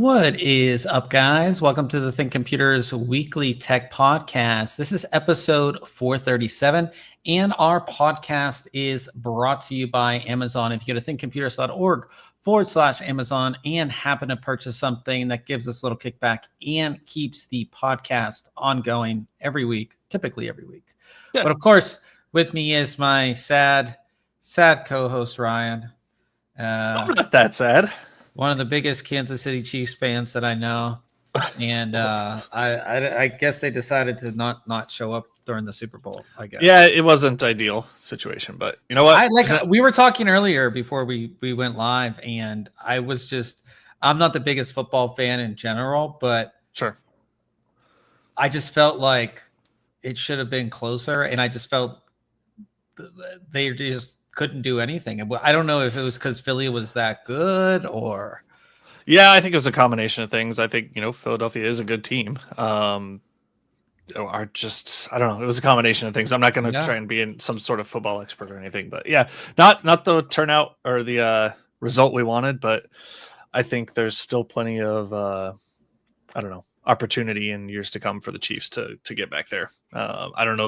What is up, guys? Welcome to the ThinkComputers Weekly Tech Podcast. This is episode 437, and our podcast is brought to you by Amazon. If you go to thinkcomputers.org/Amazon and happen to purchase something, that gives us a little kickback and keeps the podcast ongoing every week, typically every week. Yeah. But of course, with me is my sad co-host, Ryan. I'm not that sad. One of the biggest Kansas City Chiefs fans that I know, and I guess they decided to not show up during the Super Bowl. I guess. Yeah, it wasn't ideal situation, but you know what? We were talking earlier before we went live, and I'm not the biggest football fan in general, but sure, I just felt like it should have been closer, and I just felt they just couldn't do anything. I don't know if it was because Philly was that good or. Yeah, I think it was a combination of things. I think, Philadelphia is a good team. I don't know. It was a combination of things. I'm not going to try and be in some sort of football expert or anything, but yeah, not the turnout or the result we wanted, but I think there's still plenty of, opportunity in years to come for the Chiefs to get back there. I don't know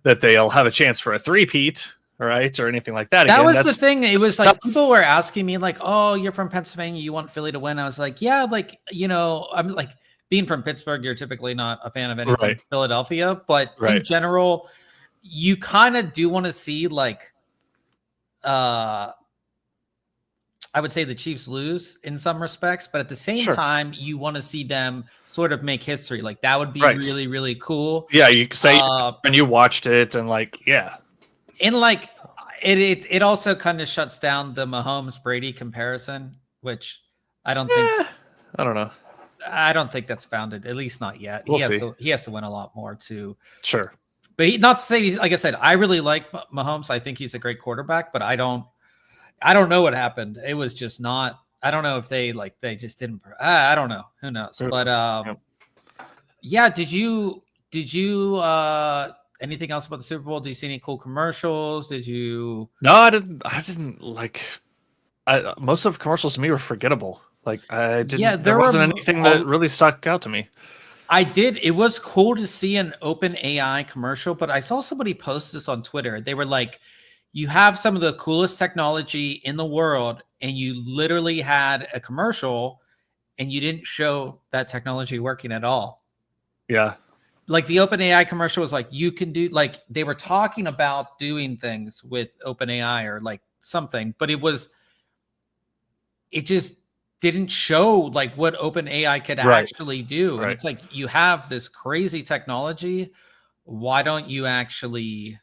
that they'll have a chance for a three-peat, right, or anything like that. That was the thing. It was like people were asking me like, "Oh, you're from Pennsylvania, you want Philly to win?" I was like, "Yeah, I'm like being from Pittsburgh, you're typically not a fan of anything Philadelphia, but in general, you kind of do want to see I would say the Chiefs lose in some respects, but at the same time, you want to see them sort of make history. Like that would be really, really cool. Yeah, you say when you watched it and And it also kind of shuts down the Mahomes Brady comparison, which I don't think. I don't know. I don't think that's founded, at least not yet. He has to win a lot more too. Sure, but not to say, like I said, I really like Mahomes. I think he's a great quarterback, but I don't know what happened. It was just not. I don't know if they just didn't. I don't know. Who knows? But yeah. Did you? Anything else about the Super Bowl? Did you see any cool commercials? Did you? No, I didn't. Most of the commercials to me were forgettable. I didn't. Yeah, there wasn't anything that really stuck out to me. I did. It was cool to see an open AI commercial, but I saw somebody post this on Twitter. They were like, "You have some of the coolest technology in the world, and you literally had a commercial, and you didn't show that technology working at all." Yeah. Like the OpenAI commercial was like, you can do they were talking about doing things with OpenAI or something, but it just didn't show what OpenAI could actually do. And it's like, you have this crazy technology. Why don't you actually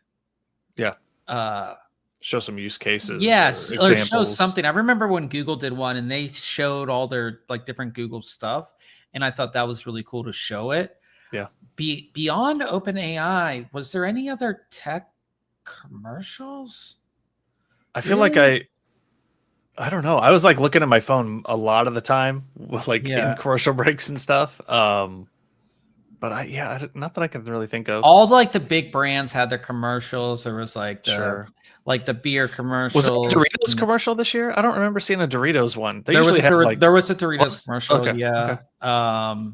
show some use cases? Yes. Or show something. I remember when Google did one and they showed all their different Google stuff. And I thought that was really cool to show it. Yeah. Beyond OpenAI, was there any other tech commercials? I feel like I don't know. I was looking at my phone a lot of the time with in commercial breaks and stuff. But not that I can really think of. All the big brands had their commercials. There was the beer commercial. Was it a Doritos commercial this year? I don't remember seeing a Doritos one. There was a Doritos commercial. Okay. Yeah. Okay.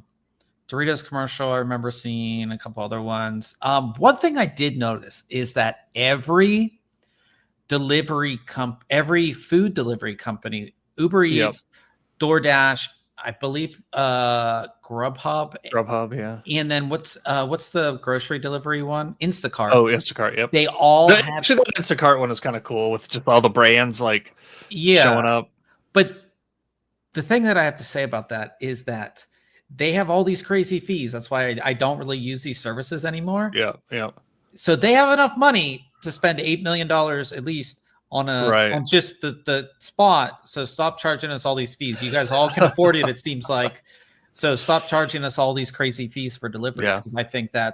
Doritos commercial. I remember seeing a couple other ones. One thing I did notice is that every food delivery company, Uber Eats, DoorDash, I believe, Grubhub, yeah. And then what's the grocery delivery one? Instacart. Oh, Instacart. Yep. They all the Instacart one is kind of cool with just all the brands showing up. But the thing that I have to say about that is that they have all these crazy fees. That's why I don't really use these services anymore. Yeah, yeah. So they have enough money to spend $8 million at least on on just the spot. So stop charging us all these fees. You guys all can afford it, it seems like. So stop charging us all these crazy fees for deliveries. Because I think I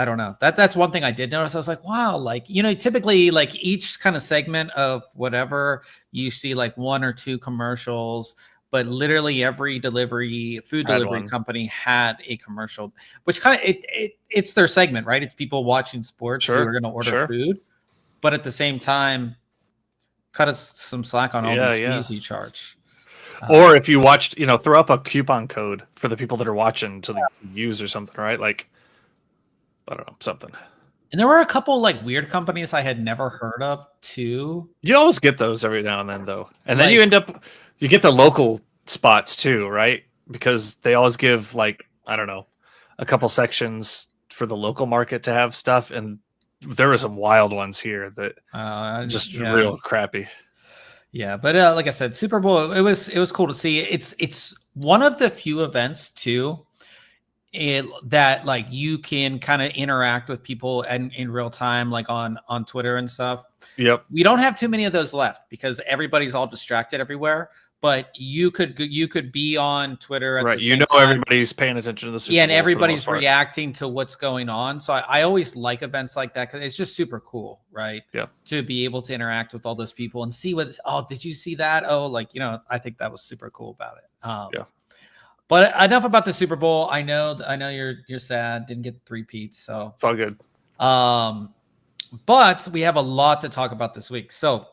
don't know. That's one thing I did notice. I was like, wow, typically each kind of segment of whatever, you see one or two commercials. But literally every food delivery company had a commercial, which kind of it's their segment, right? It's people watching sports who are going to order food, but at the same time, cut us some slack on all these fees you charge. Or if you watched, throw up a coupon code for the people that are watching to use or something, right? Like, I don't know, something. And there were a couple like weird companies I had never heard of too. You always get those every now and then, though. And then you get the local spots too, right? Because they always give like, I don't know, a couple sections for the local market to have stuff. And there were some wild ones here that just real crappy. Yeah, but like I said, Super Bowl, it was cool to see. It's one of the few events too that like you can kind of interact with people and in real time, like on Twitter and stuff. Yep. We don't have too many of those left because everybody's all distracted everywhere. But you could be on Twitter at the same time. Everybody's paying attention to the Super Bowl, and everybody's reacting to what's going on. So I always like events like that because it's just super cool, right? Yeah. To be able to interact with all those people and see did you see that? I think that was super cool about it. Yeah. But enough about the Super Bowl. I know you're sad, didn't get 3-peats, so it's all good. But we have a lot to talk about this week. So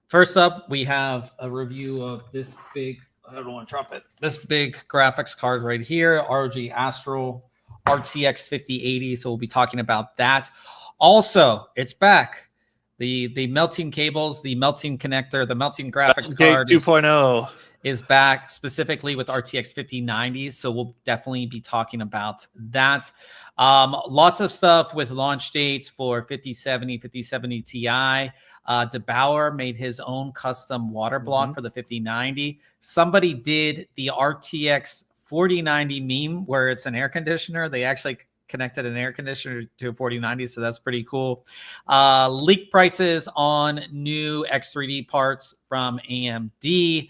first up, we have a review of this big, I don't want to drop it, this big graphics card right here, ROG Astral RTX 5080. So we'll be talking about that. Also, it's back. The melting cables, the melting connector, the melting graphics card 2.0 is back specifically with RTX 5090's. So we'll definitely be talking about that. Lots of stuff with launch dates for 5070, 5070 Ti. DeBauer made his own custom water block for the 5090. Somebody did the RTX 4090 meme where it's an air conditioner. They actually connected an air conditioner to a 4090, so that's pretty cool. Leak prices on new X3D parts from AMD.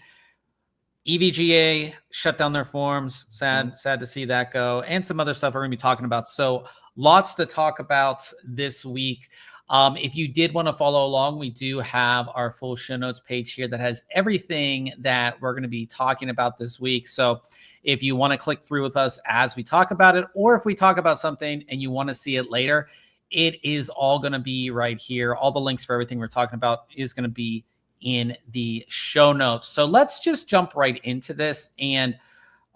EVGA shut down their forums. Sad to see that go. And some other stuff we're going to be talking about. So lots to talk about this week. If you did want to follow along, we do have our full show notes page here that has everything that we're going to be talking about this week. So if you want to click through with us as we talk about it, or if we talk about something and you want to see it later, it is all going to be right here. All the links for everything we're talking about is going to be in the show notes. So let's just jump right into this. And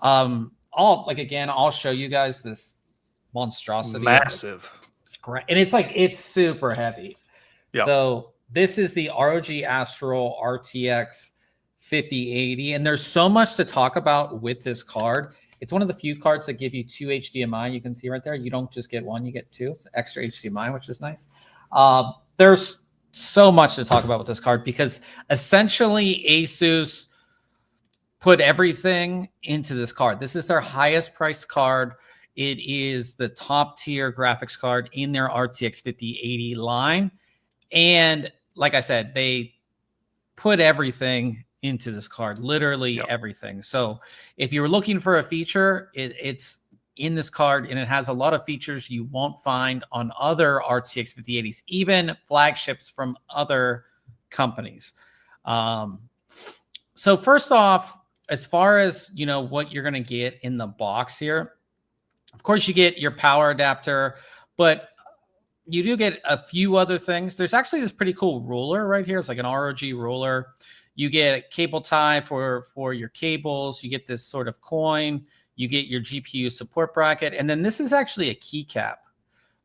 I'll show you guys this monstrosity. Massive. And it's super heavy. Yep. So this is the ROG Astral RTX 5080. And there's so much to talk about with this card. It's one of the few cards that give you 2 HDMI. You can see right there. You don't just get one, you get 2. It's extra HDMI, which is nice. There's so much to talk about with this card because essentially ASUS put everything into this card. This is their highest priced card. It is the top tier graphics card in their RTX 5080 line. And like I said, they put everything into this card, literally everything. So if you were looking for a feature, it's in this card, and it has a lot of features you won't find on other RTX 5080s, even flagships from other companies. So first off, as far as what you're going to get in the box here, of course, you get your power adapter, but you do get a few other things. There's actually this pretty cool ruler right here. It's like an ROG ruler. You get a cable tie for your cables. You get this sort of coin. You get your GPU support bracket. And then this is actually a keycap.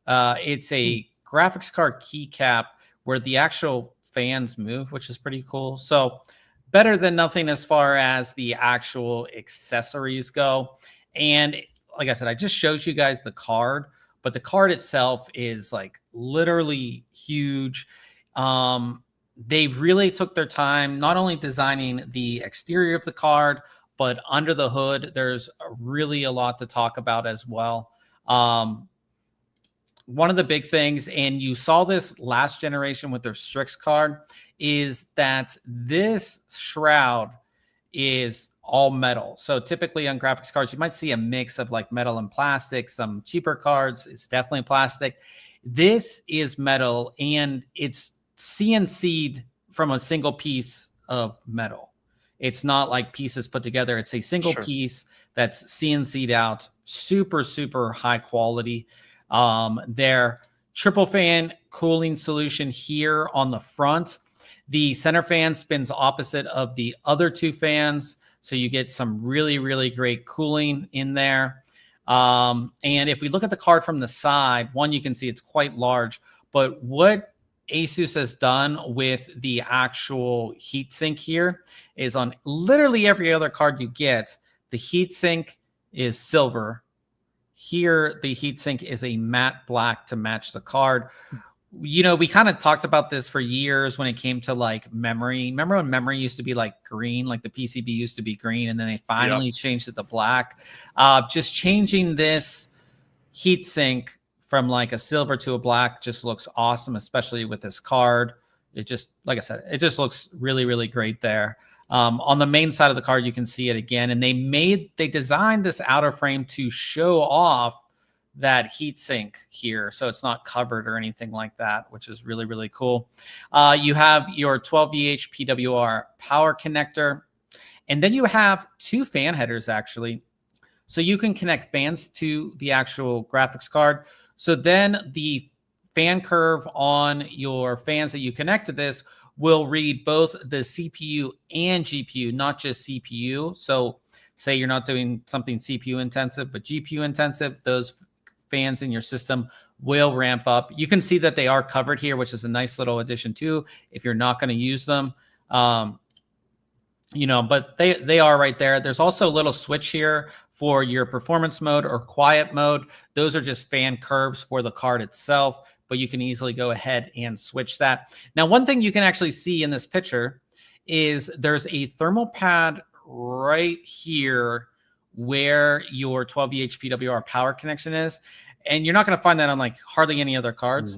It's a graphics card keycap where the actual fans move, which is pretty cool. So better than nothing as far as the actual accessories go. And like I said, I just showed you guys the card, but the card itself is like literally huge. They really took their time, not only designing the exterior of the card, but under the hood, there's really a lot to talk about as well. One of the big things, and you saw this last generation with their Strix card, is that this shroud is all metal. So typically on graphics cards, you might see a mix of like metal and plastic. Some cheaper cards, it's definitely plastic. This is metal, and it's CNC'd from a single piece of metal. It's not like pieces put together. It's a single piece that's CNC'd out. Super, super high quality. Their triple fan cooling solution here on the front. The center fan spins opposite of the other two fans, so you get some really, really great cooling in there. And if we look at the card from the side, one, you can see it's quite large, but what ASUS has done with the actual heatsink here is on literally every other card you get, the heatsink is silver. Here, the heatsink is a matte black to match the card. You know, we kind of talked about this for years when it came to like memory. Remember when memory used to be like green, like the PCB used to be green, and then they finally changed it to black. Just changing this heatsink from like a silver to a black just looks awesome, especially with this card. It just, like I said, it just looks really, really great there. On the main side of the card, you can see it again, and they designed this outer frame to show off that heatsink here, so it's not covered or anything like that, which is really, really cool. You have your 12VH PWR power connector, and then you have two fan headers actually, so you can connect fans to the actual graphics card. So then the fan curve on your fans that you connect to this will read both the CPU and GPU, not just CPU. So say you're not doing something CPU intensive, but GPU intensive, those fans in your system will ramp up. You can see that they are covered here, which is a nice little addition too, if you're not going to use them. You know, but they are right there. There's also a little switch here for your performance mode or quiet mode. Those are just fan curves for the card itself, but you can easily go ahead and switch that. Now, one thing you can actually see in this picture is there's a thermal pad right here where your 12VH PWR power connection is. And you're not going to find that on like hardly any other cards.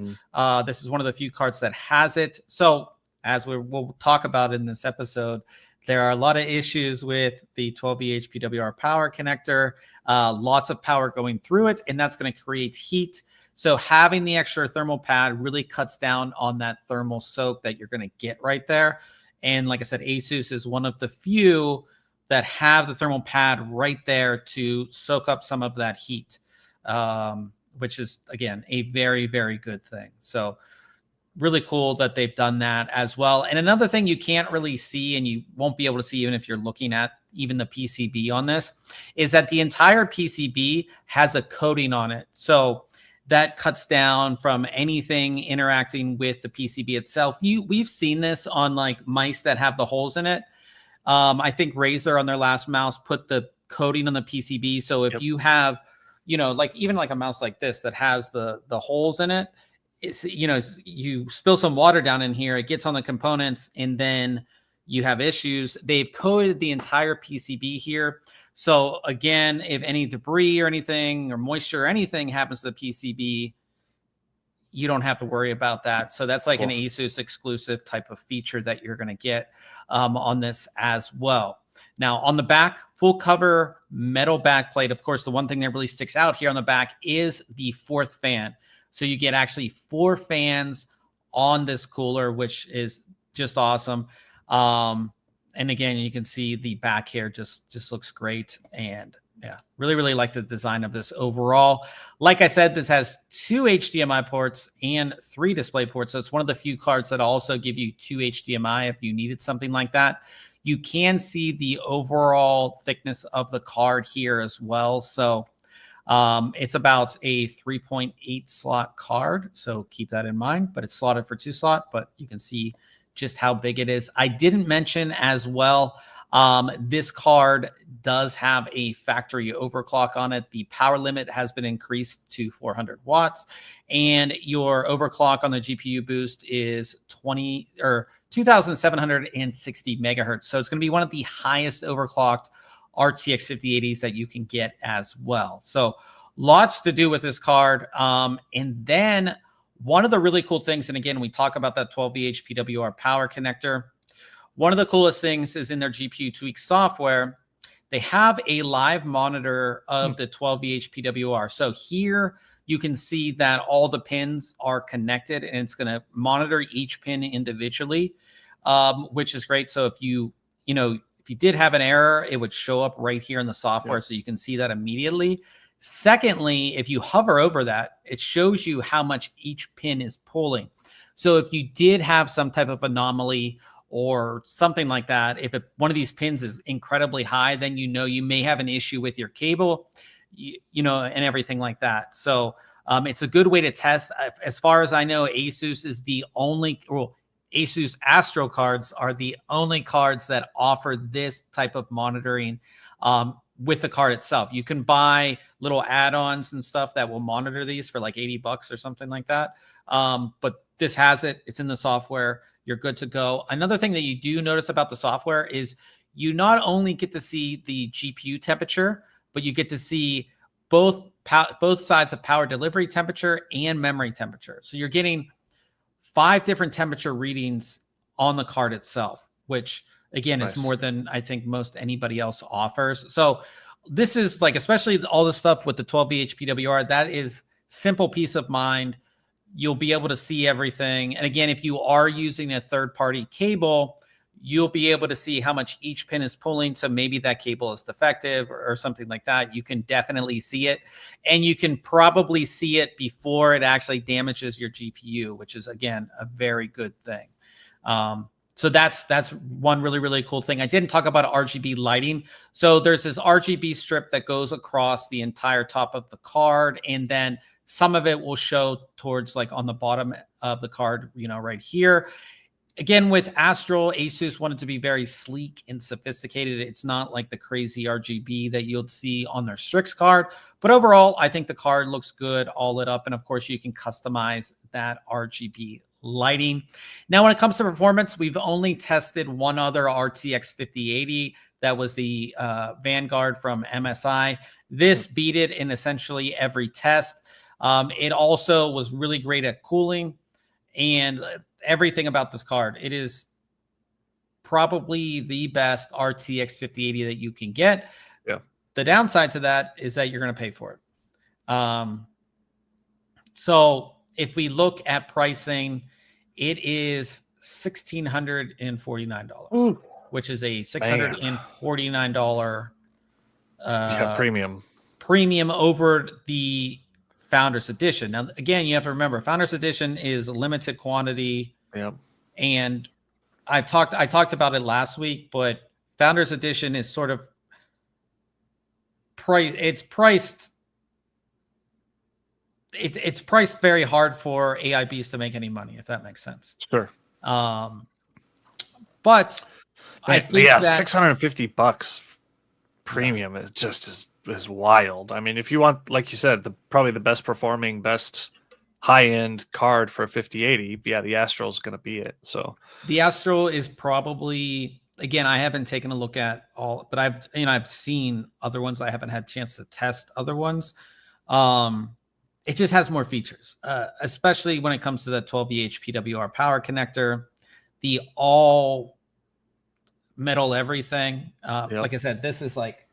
This is one of the few cards that has it. So as we'll talk about in this episode, there are a lot of issues with the 12VH PWR power connector, lots of power going through it, and that's going to create heat. So having the extra thermal pad really cuts down on that thermal soak that you're going to get right there. And like I said, ASUS is one of the few that have the thermal pad right there to soak up some of that heat, which is, again, a very, very good thing. So really cool that they've done that as well. And another thing you can't really see, and you won't be able to see even if you're looking at even the PCB on this, is that the entire PCB has a coating on it. So that cuts down from anything interacting with the PCB itself. We've seen this on like mice that have the holes in it. I think Razer on their last mouse put the coating on the PCB. So if you have, you know, like even like a mouse like this that has the holes in it, it's, you know, you spill some water down in here, it gets on the components, and then you have issues. They've coated the entire PCB here. So again, if any debris or anything or moisture or anything happens to the PCB, you don't have to worry about that. So that's like an ASUS exclusive type of feature that you're going to get on this as well. Now on the back, full cover metal backplate. Of course, the one thing that really sticks out here on the back is the fourth fan. So you get actually 4 fans on this cooler, which is just awesome. And again, you can see the back here just looks great. And yeah, really, really like the design of this overall. Like I said, this has 2 HDMI ports and 3 display ports. So it's one of the few cards that also give you 2 HDMI if you needed something like that. You can see the overall thickness of the card here as well. So it's about a 3.8 slot card. So keep that in mind, but it's slotted for 2 slot, but you can see just how big it is. I didn't mention as well, this card does have a factory overclock on it. The power limit has been increased to 400 watts, and your overclock on the GPU boost is 2,760 megahertz. So it's going to be one of the highest overclocked RTX 5080s that you can get as well. So lots to do with this card. And then one of the really cool things, and again, we talk about that 12VH PWR power connector. One of the coolest things is in their GPU Tweak software, they have a live monitor of the 12VH PWR. So here you can see that all the pins are connected, and it's going to monitor each pin individually, which is great. So if you did have an error, it would show up right here in the software, so you can see that immediately. Secondly, if you hover over that, it shows you how much each pin is pulling. So if you did have some type of anomaly or something like that, if one of these pins is incredibly high, then you may have an issue with your cable, and everything like that. So it's a good way to test. As far as I know, Asus is the only, Asus Astro cards are the only cards that offer this type of monitoring with the card itself. You can buy little add-ons and stuff that will monitor these for like $80 or something like that. But this has it. It's in the software. You're good to go. Another thing that you do notice about the software is you not only get to see the GPU temperature, but you get to see both sides of power delivery temperature and memory temperature. So you're getting 5 different temperature readings on the card itself, which again is more than I think most anybody else offers. So this is like, especially all the stuff with the 12V HPWR, that is simple peace of mind. You'll be able to see everything. And again, if you are using a third-party cable, you'll be able to see how much each pin is pulling. So maybe that cable is defective or something like that. You can definitely see it. And you can probably see it before it actually damages your GPU, which is, again, a very good thing. So that's one really, really cool thing. I didn't talk about RGB lighting. So there's this RGB strip that goes across the entire top of the card, and then some of it will show towards like on the bottom of the card, right here. Again, with Astral, Asus wanted to be very sleek and sophisticated. It's not like the crazy RGB that you'll see on their Strix card. But overall, I think the card looks good, all lit up. And of course, you can customize that RGB lighting. Now, when it comes to performance, we've only tested one other RTX 5080. That was the Vanguard from MSI. This beat it in essentially every test. It also was really great at cooling and everything about this card. It is probably the best RTX 5080 that you can get. Yeah. The downside to that is that you're going to pay for it. So if we look at pricing, it is $1,649, which is a $649 premium over the Founders Edition. Now, again, you have to remember, Founders Edition is a limited quantity. Yep. And I talked about it last week, but Founders Edition is sort of it's priced very hard for AIBs to make any money, if that makes sense. Sure. But I think $650 premium is just is wild. I mean, if you want, like you said, probably the best performing, best high-end card for a 5080, the Astral is going to be it. So the Astral is probably, again, I haven't taken a look at all, but I've seen other ones. I haven't had a chance to test other ones. It just has more features, especially when it comes to the 12V HPWR power connector, the all metal everything. Like I said, this is like,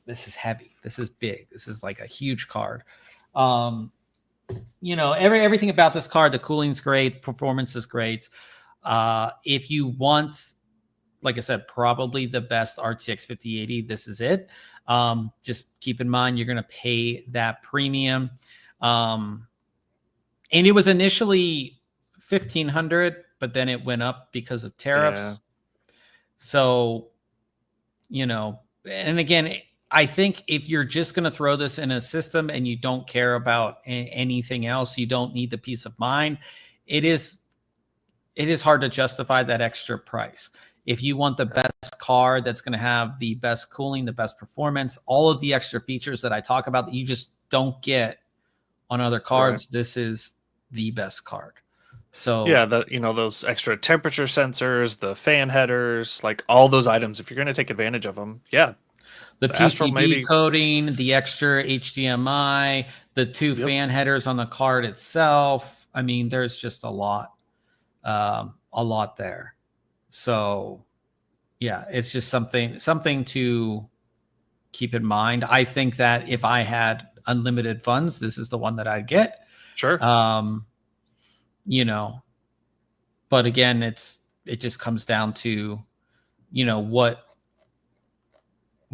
this is heavy. This is big. This is like a huge card. Everything about this card, the cooling's great, performance is great. If you want, like I said, probably the best RTX 5080, this is it. Just keep in mind, you're going to pay that premium. And it was initially $1,500, but then it went up because of tariffs. Yeah. So, and again, I think if you're just going to throw this in a system and you don't care about anything else, you don't need the peace of mind. It is hard to justify that extra price. If you want the best card that's going to have the best cooling, the best performance, all of the extra features that I talk about that you just don't get on other cards, right, this is the best card. So yeah, those extra temperature sensors, the fan headers, like all those items, if you're going to take advantage of them, yeah. The PCB coating, the extra HDMI, the two fan headers on the card itself. I mean, there's just a lot there. So yeah, it's just something to keep in mind. I think that if I had unlimited funds, this is the one that I'd get. Sure. But again, it just comes down to,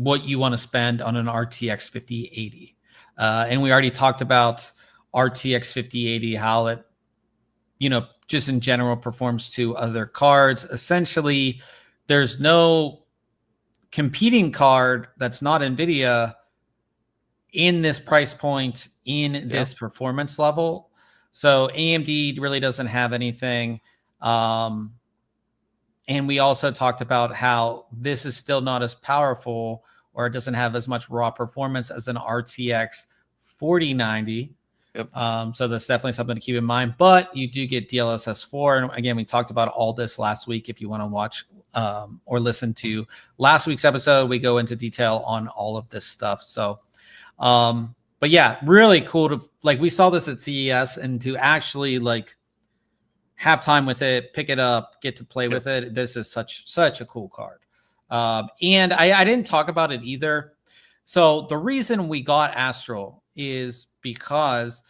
what you want to spend on an RTX 5080. And we already talked about RTX 5080, how it just in general performs to other cards. Essentially, there's no competing card that's not NVIDIA in this price point, in this performance level. So AMD really doesn't have anything. And we also talked about how this is still not as powerful, or it doesn't have as much raw performance as an RTX 4090. Yep. So that's definitely something to keep in mind. But you do get DLSS 4. And again, we talked about all this last week. If you want to watch or listen to last week's episode, we go into detail on all of this stuff. So, but yeah, really cool to, like, we saw this at CES, and to actually like have time with it, pick it up, get to play with it. This is such a cool card. And I didn't talk about it either. So the reason we got Astral is because,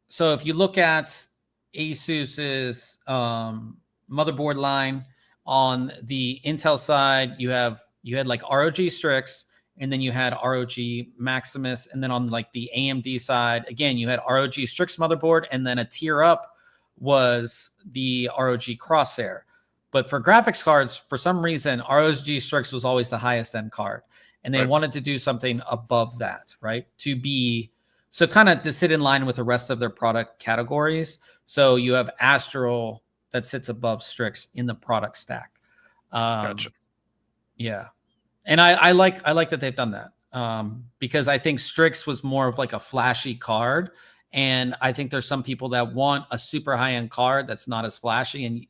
so if you look at ASUS's motherboard line, on the Intel side, you had like ROG Strix, and then you had ROG Maximus, and then on like the AMD side, again, you had ROG Strix motherboard, and then a tier up was the ROG Crosshair. But for graphics cards, for some reason, ROG Strix was always the highest end card, and they wanted to do something above that, right? So kind of to sit in line with the rest of their product categories. So you have Astral that sits above Strix in the product stack. Gotcha. Yeah. And I like that they've done that, because I think Strix was more of like a flashy card. And I think there's some people that want a super high-end card that's not as flashy, and,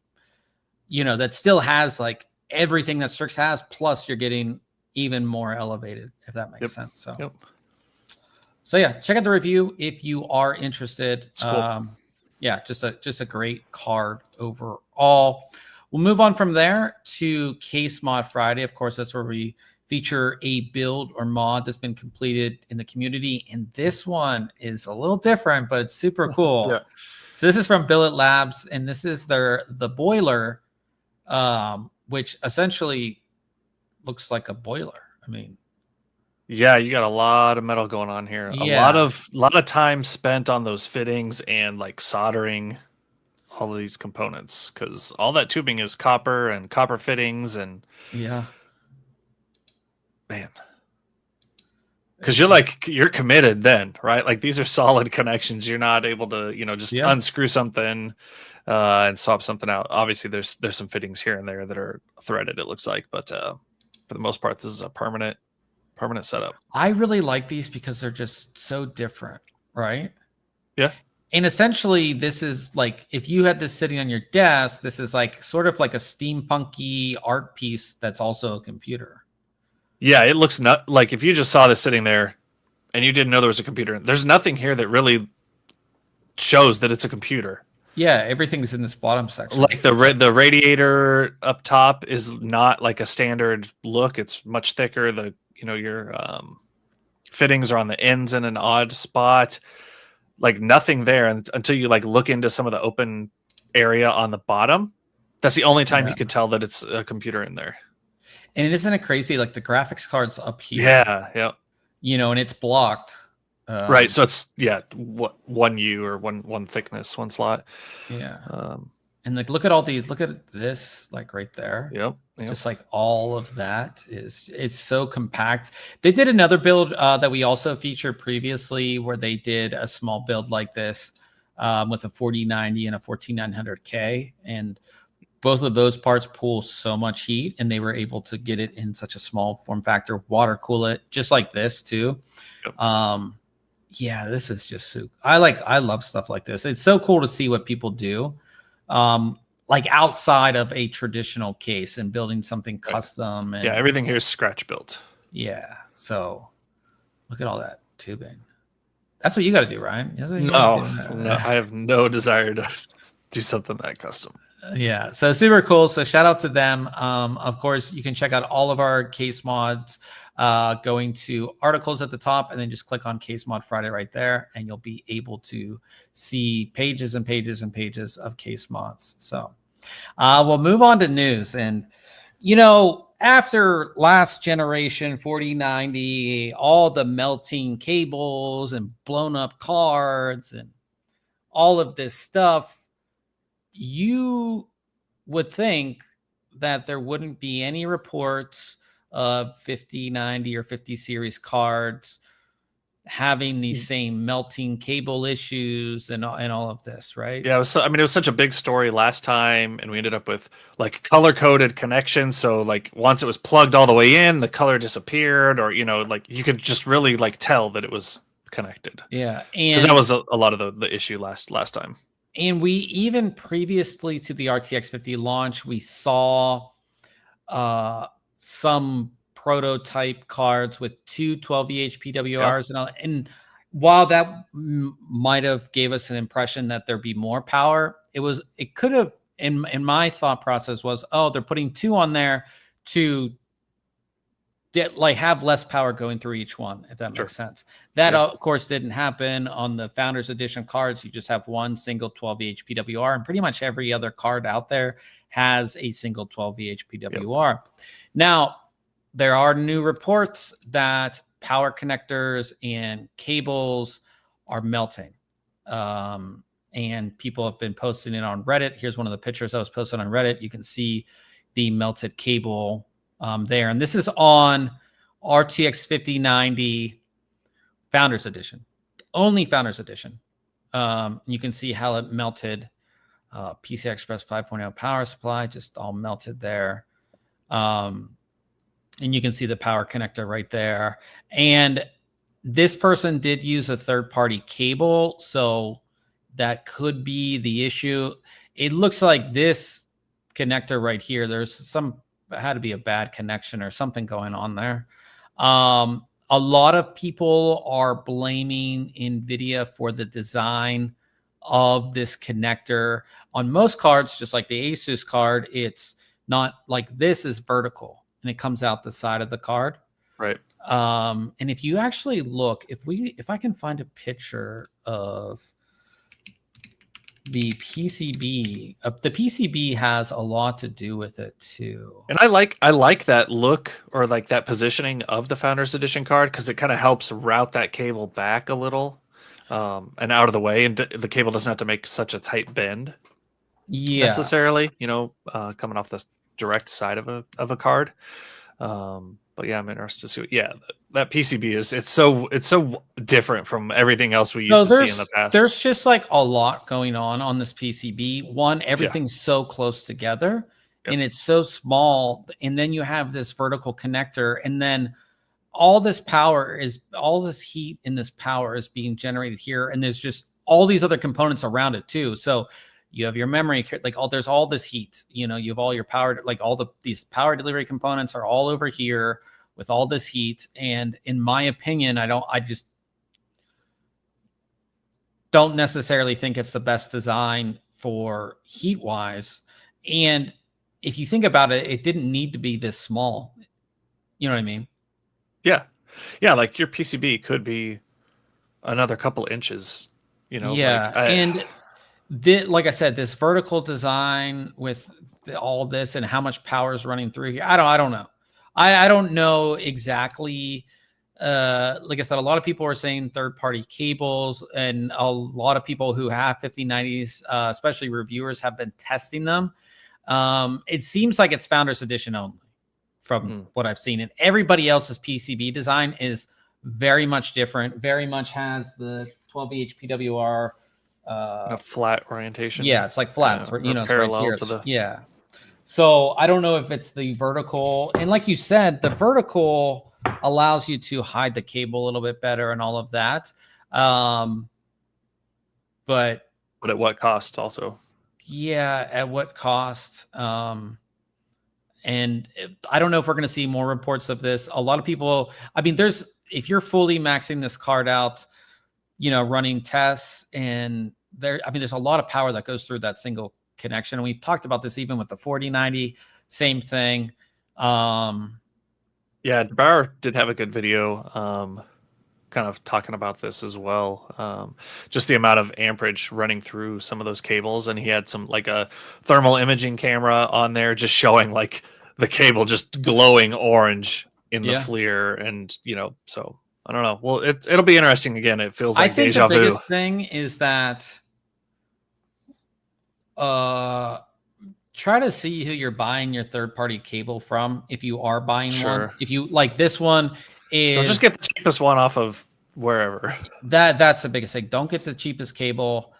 that still has like everything that Strix has, plus you're getting even more elevated, if that makes sense. So yeah, check out the review if you are interested. Cool. Yeah, just a great card overall. We'll move on from there to Case Mod Friday. Of course, that's where we feature a build or mod that's been completed in the community. And this one is a little different, but it's super cool. So this is from Billet Labs, and this is the boiler, which essentially looks like a boiler. I mean, yeah, you got a lot of metal going on here. Yeah. A lot of time spent on those fittings and like soldering all of these components, because all that tubing is copper and copper fittings, and man, because you're committed then, right? Like, these are solid connections. You're not able to just unscrew something and swap something out. Obviously, there's some fittings here and there that are threaded, it looks like, but for the most part, this is a permanent setup. I really like these because they're just so different, right? Yeah. And essentially, this is like, if you had this sitting on your desk, this is like sort of like a steampunky art piece that's also a computer. Yeah, it looks like if you just saw this sitting there and you didn't know there was a computer, there's nothing here that really shows that it's a computer. Yeah, everything's in this bottom section. Like the radiator up top is not like a standard look. It's much thicker. Your fittings are on the ends in an odd spot. Like, nothing there until you like look into some of the open area on the bottom. That's the only time you could tell that it's a computer in there. And isn't it crazy? Like, the graphics card's up here. Yeah. And it's blocked. Right. So it's one U or one thickness, one slot. Yeah. And like, look at these. Look at this, like right there. Yep. Just like all of that it's so compact. They did another build that we also featured previously, where they did a small build like this with a 4090 and a 14900K, and both of those parts pull so much heat, and they were able to get it in such a small form factor, water cool it, just like this too. Yep. Yeah, this is just so. I love stuff like this. It's so cool to see what people do. Like outside of a traditional case and building something custom. And, everything here is scratch built. Yeah. So look at all that tubing. That's what you got to do, Ryan. No, I have no desire to do something that custom. Yeah. So super cool. So shout out to them. Of course, you can check out all of our case mods going to articles at the top, and then just click on Case Mod Friday right there, and you'll be able to see pages and pages and pages of case mods. So we'll move on to news. And, after last generation 4090, all the melting cables and blown up cards and all of this stuff, you would think that there wouldn't be any reports of 5090 or 50 series cards having these same melting cable issues and all of this, right? Yeah, it was such a big story last time, and we ended up with like color-coded connections. So like once it was plugged all the way in, the color disappeared, or like you could just really like tell that it was connected. Yeah, because that was a lot of the issue last time. And we even previously to the RTX 50 launch, we saw some prototype cards with two 12VH PWRs. Yep. And while that might have gave us an impression that there'd be more power, it could have, in my thought process was, oh, they're putting two on there to have less power going through each one, if that makes sense. That of course didn't happen on the Founders Edition cards. You just have one single 12VH PWR, and pretty much every other card out there has a single 12VH PWR. Yep. Now, there are new reports that power connectors and cables are melting. And people have been posting it on Reddit. Here's one of the pictures that was posted on Reddit. You can see the melted cable there. And this is on RTX 5090 Founders Edition, only Founders Edition. You can see how it melted. PCI Express 5.0 power supply, just all melted there. And you can see the power connector right there. And this person did use a third-party cable, so that could be the issue. It looks like this connector right here, had to be a bad connection or something going on there. A lot of people are blaming NVIDIA for the design of this connector. On most cards, just like the ASUS card, it's not like this is vertical and it comes out the side of the card. Right. And if you actually look, if I can find a picture of the PCB, the PCB has a lot to do with it too. And I like that look, or like that positioning of the Founders Edition card, because it kind of helps route that cable back a little and out of the way, and the cable doesn't have to make such a tight bend necessarily, coming off the direct side of a card. But yeah, I'm interested to see that PCB it's so different from everything else we used to see in the past. There's just like a lot going on this PCB. One, everything's so close together and it's so small, and then you have this vertical connector, and then all this heat in this power is being generated here, and there's just all these other components around it too. So you have your memory, there's all this heat, you have all your power, like these power delivery components are all over here with all this heat. And in my opinion, I just don't necessarily think it's the best design for heat wise. And if you think about it, it didn't need to be this small. You know what I mean? Yeah. Yeah. Like your PCB could be another couple inches, Yeah. Like I said, this vertical design with all this and how much power is running through here, I don't know. I don't know exactly. Like I said, a lot of people are saying third-party cables, and a lot of people who have 5090s, especially reviewers, have been testing them. It seems like it's Founders Edition only from what I've seen. And everybody else's PCB design is very much different, very much has the 12VH PWR. A flat orientation. Yeah, it's like flat. It's parallel right here. Yeah. So I don't know if it's the vertical. And like you said, the vertical allows you to hide the cable a little bit better and all of that. But at what cost also? Yeah, at what cost? And I don't know if we're going to see more reports of this. A lot of people, if you're fully maxing this card out, running tests, and there's a lot of power that goes through that single connection. And we've talked about this even with the 4090, same thing. Yeah, Bauer did have a good video kind of talking about this as well. Just the amount of amperage running through some of those cables. And he had some like a thermal imaging camera on there just showing like the cable just glowing orange in the FLIR. And, so I don't know. Well, it'll be interesting again. It feels like deja vu. The biggest thing is that try to see who you're buying your third-party cable from. If you are buying one, if you like this one, don't just get the cheapest one off of wherever. That's the biggest thing. Don't get the cheapest cable.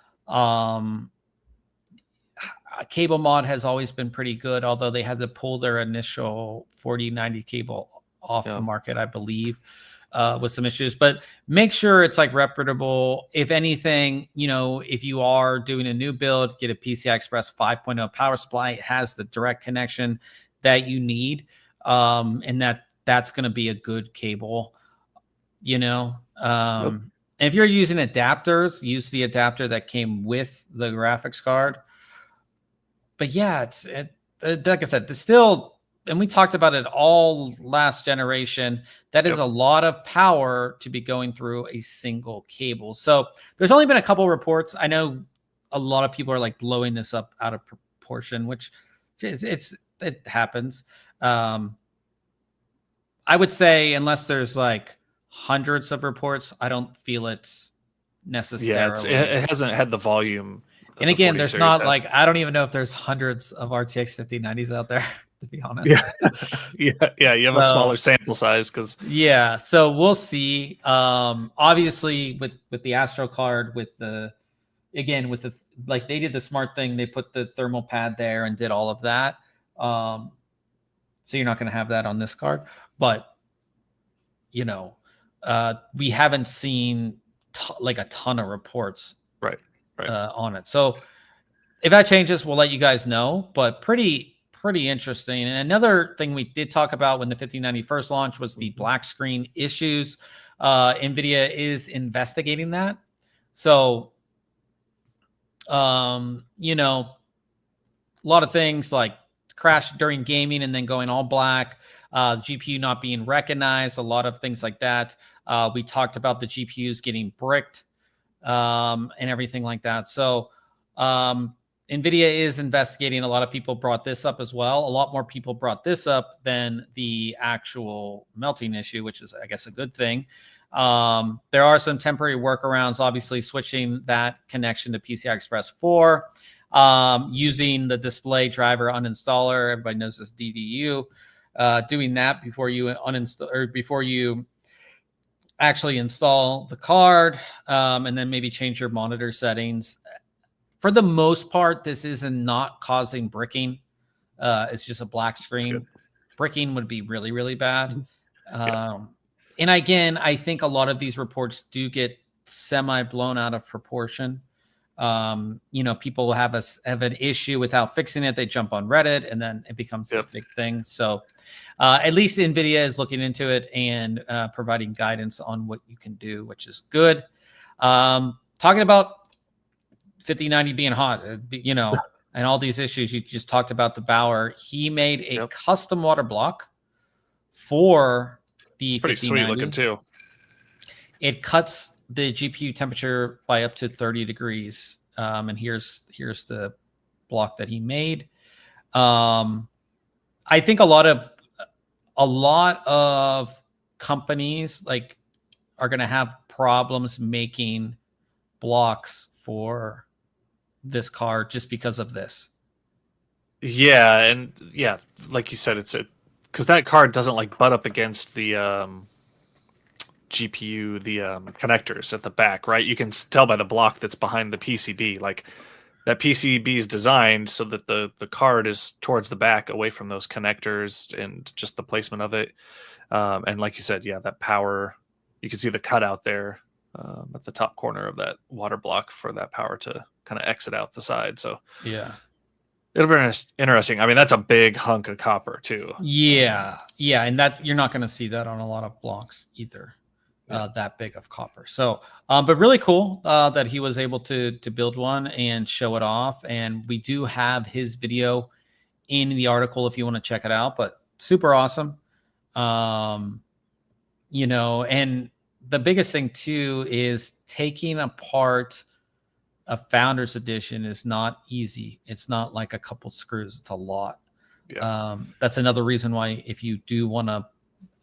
Cable Mod has always been pretty good, although they had to pull their initial 4090 cable off the market, I believe, with some issues. But make sure it's like reputable. If anything, you know, if you are doing a new build, get a PCI Express 5.0 power supply. It has the direct connection that you need, and that's going to be a good cable, you know. And if you're using adapters, use the adapter that came with the graphics card. But yeah, like I said, there's still, and we talked about it all last generation, that is a lot of power to be going through a single cable. So there's only been a couple reports. I know a lot of people are like blowing this up out of proportion, which it happens. I would say unless there's like hundreds of reports, I don't feel it's necessarily. Yeah, it hasn't had the volume. And again, there's not like, I don't even know if there's hundreds of RTX 5090's out there, to be honest. Yeah. You have a smaller sample size so we'll see. Obviously with the Astral card, like they did the smart thing, they put the thermal pad there and did all of that. So you're not going to have that on this card, but you know, we haven't seen like a ton of reports on it. So if that changes, we'll let you guys know, but pretty interesting. And another thing we did talk about when the 5090 first launched was the black screen issues. NVIDIA is investigating that. So, you know, a lot of things like crash during gaming and then going all black, GPU not being recognized, a lot of things like that. We talked about the GPUs getting bricked, and everything like that. So NVIDIA is investigating. A lot of people brought this up as well. A lot more people brought this up than the actual melting issue, which is, I guess, a good thing. There are some temporary workarounds, obviously switching that connection to PCI Express 4, using the display driver uninstaller. Everybody knows this DVU. Doing that before you uninstall or before you actually install the card, and then maybe change your monitor settings. For the most part, this is not causing bricking. It's just a black screen. Bricking would be really, really bad. And again, I think a lot of these reports do get semi blown out of proportion. You know, people have an issue without fixing it. They jump on Reddit and then it becomes this big thing. So at least NVIDIA is looking into it and providing guidance on what you can do, which is good. Talking about 5090 being hot, you know, and all these issues, you just talked about the Bauer. He made a custom water block for the it's pretty 5090. sweet looking too. It cuts the GPU temperature by up to 30 degrees. And here's the block that he made. I think a lot of companies like are going to have problems making blocks for this card just because of this. Yeah, and like you said, it's because that card doesn't like butt up against the GPU, the connectors at the back, right? You can tell by the block that's behind the PCB. Like that PCB is designed so that the card is towards the back, away from those connectors, and just the placement of it. And like you said, that power, you can see the cutout there at the top corner of that water block for that power to kind of exit out the side. So it'll be interesting. I mean, that's a big hunk of copper too. Yeah, and that you're not going to see that on a lot of blocks either. That big of copper. So, but really cool that he was able to build one and show it off. And we do have his video in the article if you want to check it out. But super awesome. You know, and the biggest thing too is taking apart a Founders Edition is not easy. It's not like a couple screws. It's a lot. That's another reason why if you do want to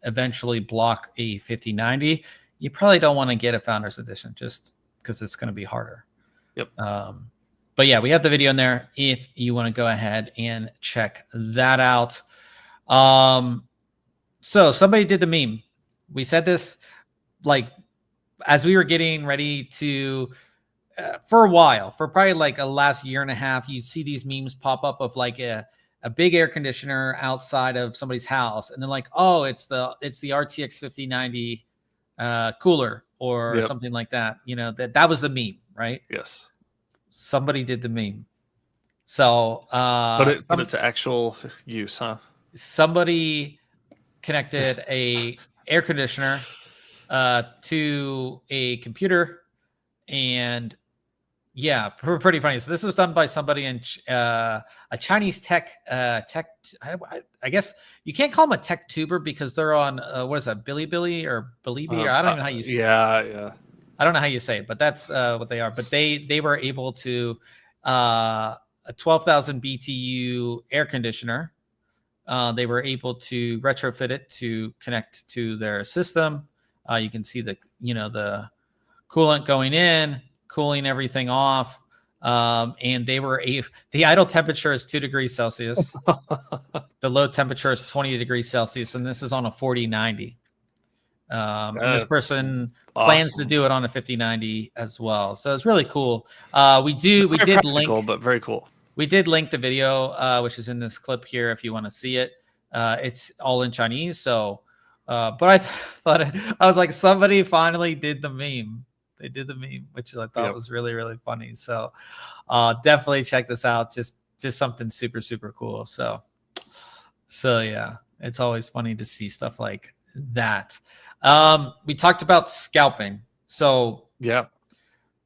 eventually block a 5090, you probably don't want to get a Founders Edition just because it's going to be harder. But yeah, we have the video in there if you want to go ahead and check that out. So somebody did the meme. We said this like as we were getting ready to for a while, for probably like a last year and a half, you see these memes pop up of like a big air conditioner outside of somebody's house, and then like, oh, it's the RTX 5090 cooler or something like that. You know, that was the meme, right? Yes. Somebody did the meme. So put it to actual use, huh? Somebody connected a air conditioner to a computer, and yeah, pretty funny. So this was done by somebody in a Chinese tech. I guess you can't call them a tech tuber because they're on what is that, Bilibili or Bilibi? Or I don't know how you say. Yeah. I don't know how you say it, but that's what they are. But they were able to a 12,000 BTU air conditioner. They were able to retrofit it to connect to their system. You can see the coolant going in, cooling everything off, and the idle temperature is 2 degrees Celsius. The low temperature is 20 degrees Celsius, and this is on a 4090. And this person plans to do it on a 5090 as well, so it's really cool. We did link, but very cool. We did link the video, which is in this clip here if you want to see it. It's all in Chinese, so but I thought I was like, somebody finally did the meme. They did the meme, which I thought was really, really funny. So definitely check this out. Just something super, super cool. So yeah, it's always funny to see stuff like that. We talked about scalping. So yeah,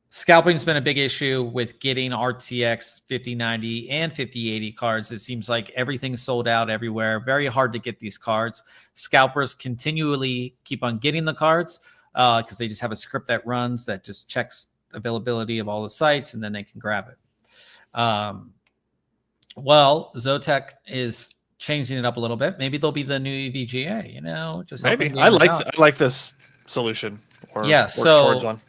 scalping's been a big issue with getting RTX 5090 and 5080 cards. It seems like everything's sold out everywhere. Very hard to get these cards. Scalpers continually keep on getting the cards because they just have a script that runs that just checks availability of all the sites, and then they can grab it. Well, Zotac is changing it up a little bit. Maybe they'll be the new EVGA, just maybe. I like this solution. Towards one.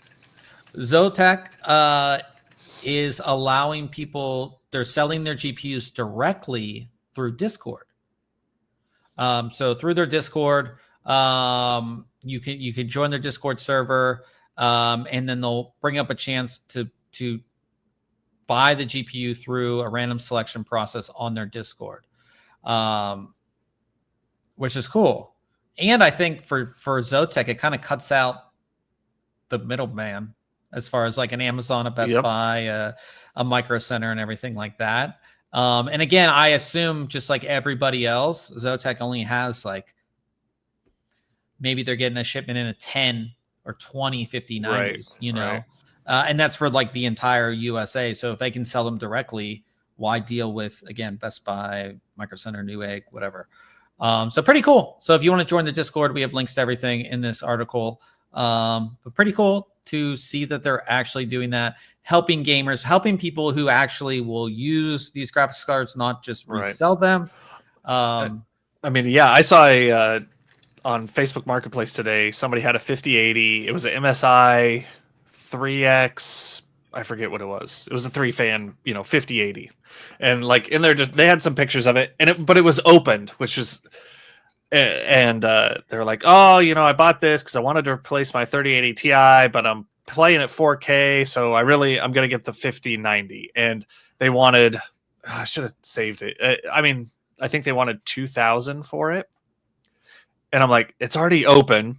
Zotac is allowing people, they're selling their GPUs directly through Discord. So through their Discord, you can join their Discord server, and then they'll bring up a chance to buy the GPU through a random selection process on their Discord, which is cool. And I think for Zotac, it kind of cuts out the middleman as far as like an Amazon, a Best Buy, a Micro Center, and everything like that. And again, I assume just like everybody else, Zotac only has like, maybe they're getting a shipment in a 10 or 20 5090s, right. And that's for like the entire USA. So if they can sell them directly, why deal with, again, Best Buy, Micro Center, Newegg, whatever. So pretty cool. So if you want to join the Discord, we have links to everything in this article. But pretty cool to see that they're actually doing that, helping gamers, helping people who actually will use these graphics cards, not just resell them. I mean, yeah, I saw on Facebook Marketplace today, somebody had a 5080. It was an MSI 3X. I forget what it was. It was a 3-fan, 5080. And like in there, they had some pictures of it, but it was opened, which was, and they're like, oh, I bought this because I wanted to replace my 3080 Ti, but I'm playing at 4K, so I'm going to get the 5090. And they wanted, I should have saved it. I think they wanted $2,000 for it. And I'm like, it's already open.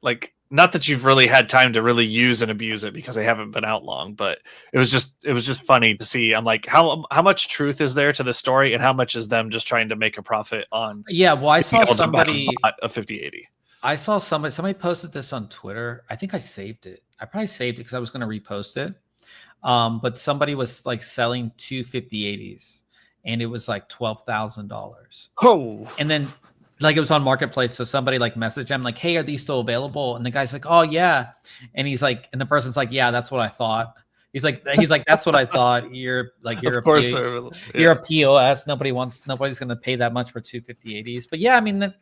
Like, not that you've really had time to really use and abuse it because they haven't been out long, but it was just funny to see. I'm like, how much truth is there to the story, and how much is them just trying to make a profit on? Yeah, well, I saw somebody a 5080. I saw somebody posted this on Twitter. I think I saved it. I probably saved it because I was going to repost it. But somebody was like selling 2 5080s, and it was like $12,000. Oh, and then. Like it was on Marketplace, so somebody like messaged him like, "Hey, are these still available?" And the guy's like, "Oh yeah," and he's like, and the person's like, "Yeah, that's what I thought." He's like, "That's what I thought." You're a POS. Nobody's going to pay that much for 2 5080s. But yeah, I mean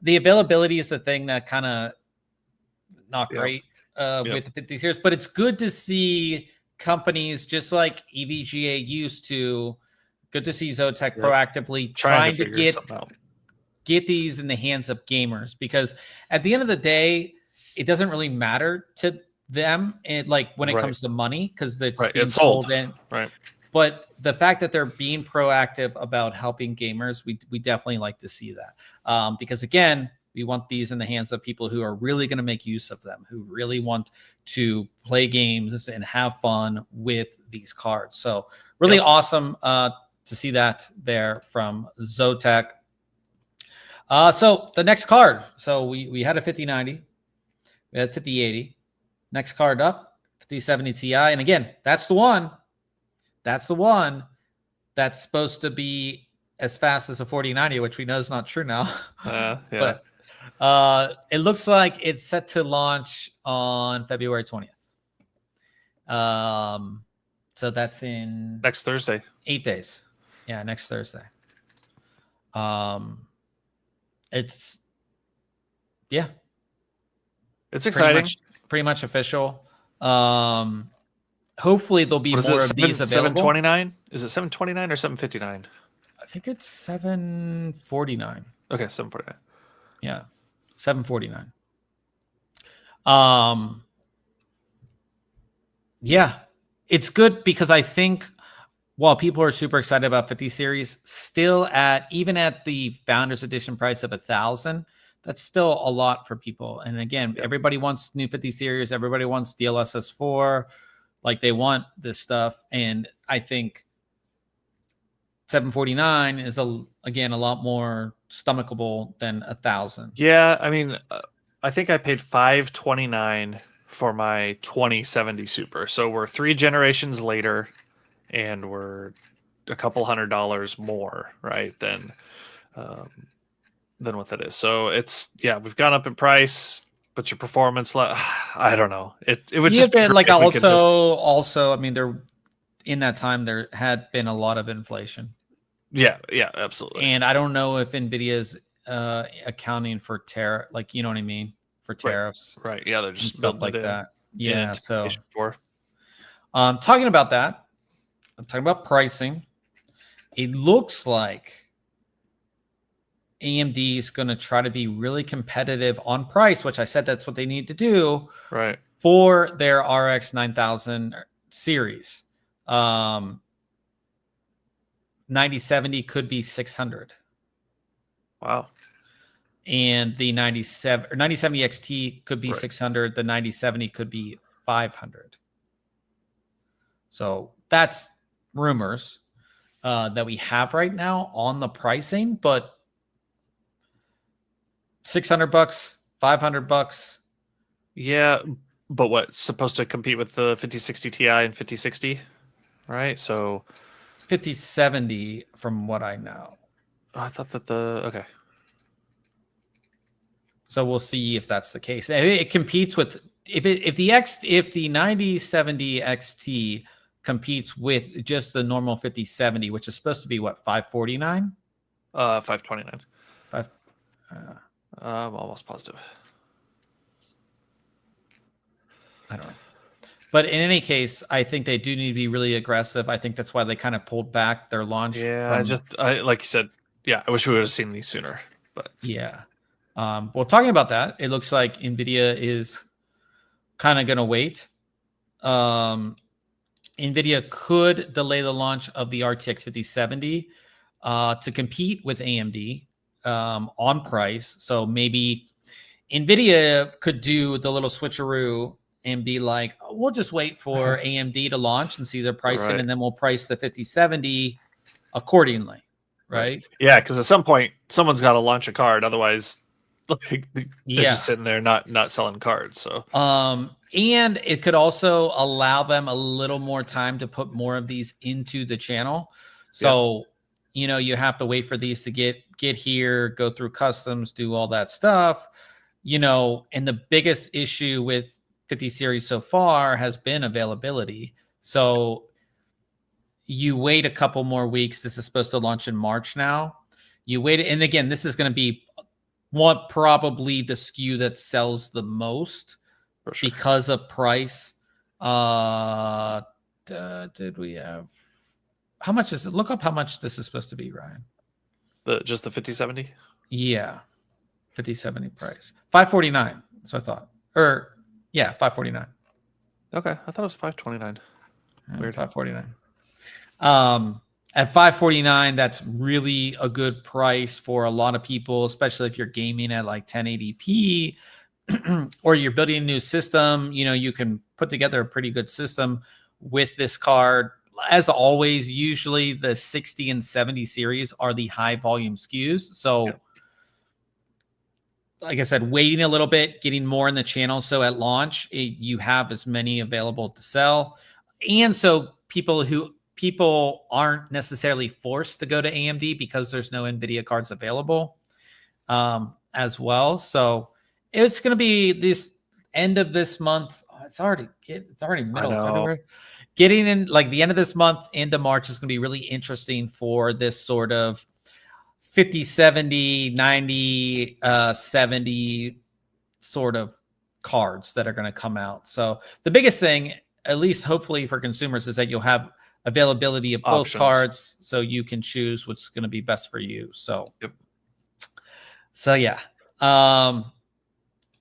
the availability is the thing that kind of not great with the 50 series, but it's good to see companies, just like EVGA used to. Good to see Zotac proactively trying to get these in the hands of gamers, because at the end of the day, it doesn't really matter to them, and like when it comes to money, because it's being sold in. Right. But the fact that they're being proactive about helping gamers, we definitely like to see that. Because again, we want these in the hands of people who are really going to make use of them, who really want to play games and have fun with these cards. So really awesome to see that there from Zotac. So the next card. So we had a 5090, we had a 5080. Next card up, 5070 Ti, and again, that's the one. That's the one that's supposed to be as fast as a 4090, which we know is not true now. But it looks like it's set to launch on February 20th. So that's in next Thursday. 8 days. Yeah, next Thursday. It's exciting. Pretty much official. Hopefully there'll be more of these available. 729? Is it 729 or 759? I think it's 749. Okay, 749. Yeah, 749. Yeah, it's good because I think while people are super excited about 50 series, still even at the Founders Edition price of $1,000, that's still a lot for people. And again, everybody wants new 50 series. Everybody wants DLSS 4. Like they want this stuff. And I think 749 is again a lot more stomachable than 1,000. Yeah, I mean, I think I paid $529 for my 2070 Super. So we're 3 generations later, and we're a couple $100 more, right, than what that is. So it's we've gone up in price, but your performance, I don't know. It would just be like also. I mean, there in that time there had been a lot of inflation. Yeah, absolutely. And I don't know if NVIDIA's accounting for tariff, like you know what I mean, for tariffs. Right. Yeah, they're just stuff like that. Yeah. So talking about pricing. It looks like AMD is going to try to be really competitive on price, which I said that's what they need to do for their RX 9000 series. 9070 could be $600. Wow. And the 9070 XT could be $600. The 9070 could be $500. So that's rumors that we have right now on the pricing, but $600, $500. Yeah, but what's supposed to compete with the 5060 Ti and 5060, right? So 5070, from what I know. I thought that okay. So we'll see if that's the case. It competes with if the 9070 XT competes with just the normal 5070, which is supposed to be what, 549? 529. I'm almost positive. I don't know. But in any case, I think they do need to be really aggressive. I think that's why they kind of pulled back their launch. Yeah, I like you said, I wish we would have seen these sooner. But yeah. Well, talking about that, it looks like NVIDIA is kind of going to wait. NVIDIA could delay the launch of the RTX 5070 to compete with AMD on price. So maybe NVIDIA could do the little switcheroo and be like, we'll just wait for AMD to launch and see their pricing, and then we'll price the 5070 accordingly, right? Yeah, because at some point, someone's got to launch a card. Otherwise, they're just sitting there not selling cards. So, and it could also allow them a little more time to put more of these into the channel. So, you have to wait for these to get here, go through customs, do all that stuff, and the biggest issue with 50 series so far has been availability. So you wait a couple more weeks. This is supposed to launch in March now. You wait. And again, this is going to be probably the SKU that sells the most because of price. did we have? How much is it? Look up how much this is supposed to be, Ryan. Just the 5070? Yeah. 5070 price. 549. That's what I thought. Or yeah, 549. Okay. I thought it was 529. Weird. 549. At 549, that's really a good price for a lot of people, especially if you're gaming at like 1080p or you're building a new system. You know, you can put together a pretty good system with this card. As always, usually the 60 and 70 series are the high volume SKUs. So, like I said, waiting a little bit, getting more in the channel. So at launch, you have as many available to sell. And so people aren't necessarily forced to go to AMD because there's no NVIDIA cards available as well. So it's going to be this end of this month. It's already middle of February. Getting in like the end of this month into March is going to be really interesting for this sort of 50, 70, 90, 70 sort of cards that are going to come out. So the biggest thing, at least hopefully for consumers, is that you'll have availability of both cards so you can choose what's going to be best for you. So, so yeah. And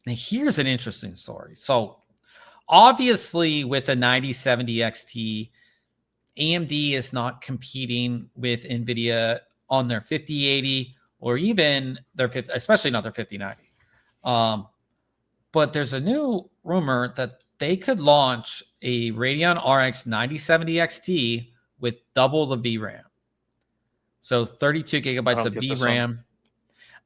here's an interesting story. So obviously with the 9070 XT, AMD is not competing with NVIDIA on their 5080 or even their 50, especially not their 5090. But there's a new rumor that they could launch a Radeon RX 9070 XT with double the VRAM. So 32 gigabytes of VRAM.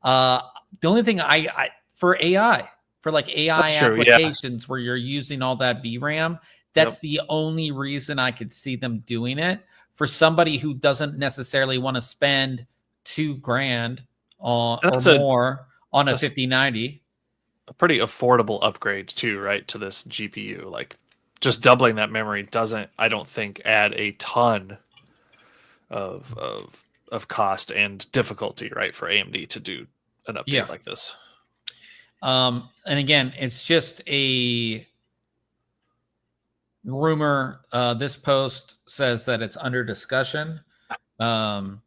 The only thing I for AI, for like AI applications where you're using all that VRAM, that's the only reason I could see them doing it. For somebody who doesn't necessarily want to spend $2,000 or more on a 5090. A pretty affordable upgrade too, right, to this GPU. Like just doubling that memory doesn't, I don't think, add a ton of cost and difficulty, right, for AMD to do an update like this. And again, it's just a rumor. This post says that it's under discussion, but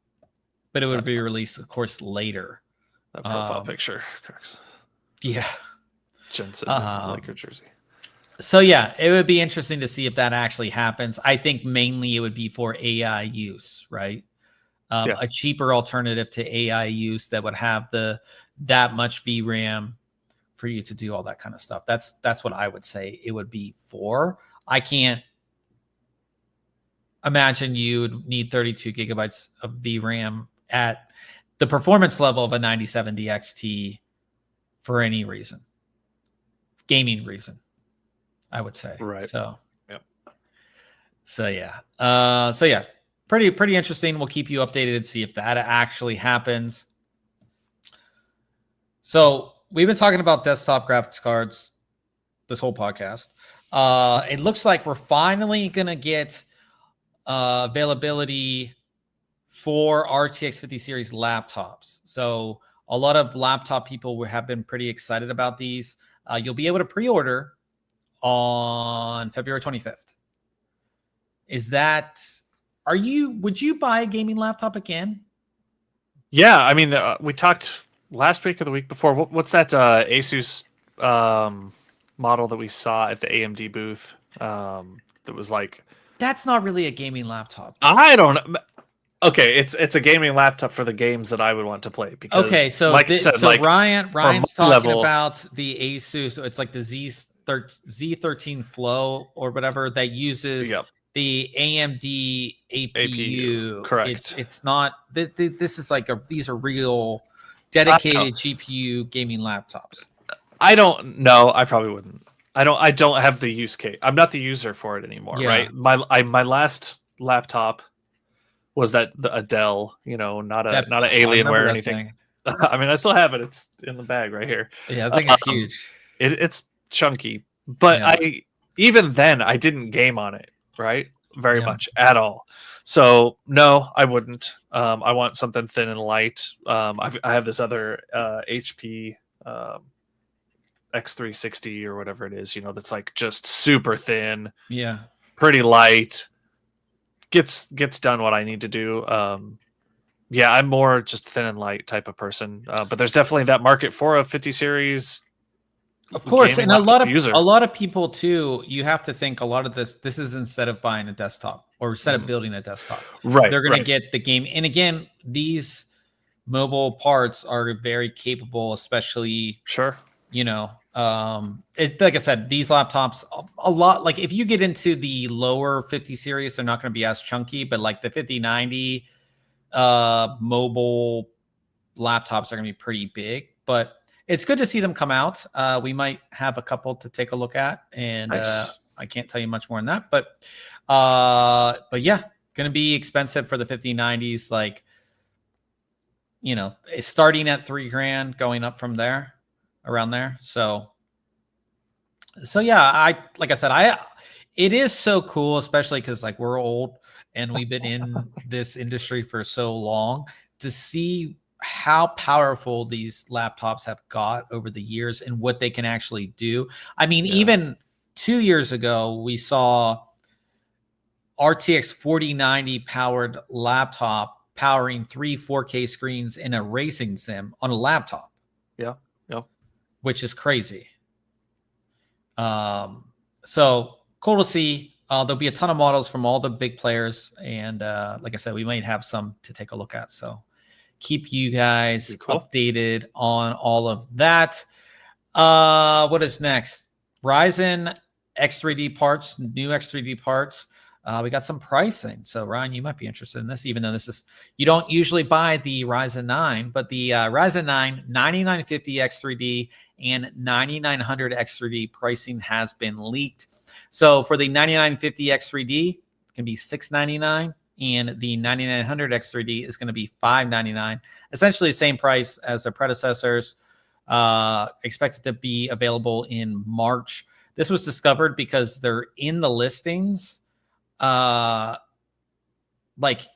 it would be released, of course, later. That profile picture. Yeah. Jensen, Laker jersey. So yeah, it would be interesting to see if that actually happens. I think mainly it would be for AI use, right? A cheaper alternative to AI use that would have that much VRAM for you to do all that kind of stuff. That's what I would say it would be for. I can't imagine you would need 32 gigabytes of VRAM at the performance level of a 9070 XT for any reason. Gaming reason, I would say. Right. So, So yeah. Pretty interesting. We'll keep you updated and see if that actually happens. So we've been talking about desktop graphics cards this whole podcast. It looks like we're finally going to get availability for RTX 50 series laptops. So a lot of laptop people have been pretty excited about these. You'll be able to pre-order on February 25th. Would you buy a gaming laptop again? Yeah, I mean, we talked last week or the week before. What's that ASUS model that we saw at the AMD booth? That was like, that's not really a gaming laptop. I don't know. Okay, it's a gaming laptop for the games that I would want to play. Because, okay, so like I said, Ryan's talking about the ASUS. It's like the Z13 Flow or whatever that uses the AMD APU. Correct. It's not. This is like these are real dedicated GPU gaming laptops. I don't know. I probably wouldn't. I don't have the use case. I'm not the user for it anymore. Right. My last laptop was the Dell, not an Alienware or anything. I mean, I still have it. It's in the bag right here. Yeah, I think it's huge. It's chunky, but even then I didn't game on it, right? Very much at all. So no, I wouldn't. I want something thin and light. I have this other HP X360 or whatever it is, that's like just super thin. Yeah. Pretty light. gets done what I need to do. Yeah, I'm more just thin and light type of person, but there's definitely that market for a 50 series. Of course, and a lot of people too. You have to think a lot of this is instead of buying a desktop or instead of building a desktop, right? They're going to get the game. And again, these mobile parts are very capable, especially you know, like I said, these laptops a lot. Like if you get into the lower 50 series, they're not going to be as chunky, but like the 5090 mobile laptops are going to be pretty big, but it's good to see them come out. We might have a couple to take a look at, and nice. I can't tell you much more than that, but yeah, going to be expensive for the 5090s. Like, you know, it's starting at $3,000, going up from there, around there. So yeah, like I said, it is so cool, especially because like we're old and we've been in this industry for so long, to see how powerful these laptops have got over the years and what they can actually do. I mean, even 2 years ago, we saw RTX 4090 powered laptop powering 3 4K screens in a racing sim on a laptop. Yeah. Which is crazy. So cool to see. There'll be a ton of models from all the big players. And like I said, we might have some to take a look at. So keep you guys updated on all of that. What is next? Ryzen X3D parts, new X3D parts. We got some pricing. So Ryan, you might be interested in this, even though you don't usually buy the Ryzen 9, but the Ryzen 9 9950 X3D and 9900 X3D pricing has been leaked. So for the 9950 X3D, it can be $699. And the 9900 X3D is going to be $599, essentially the same price as their predecessors. Expected to be available in March. This was discovered because they're in the listings, like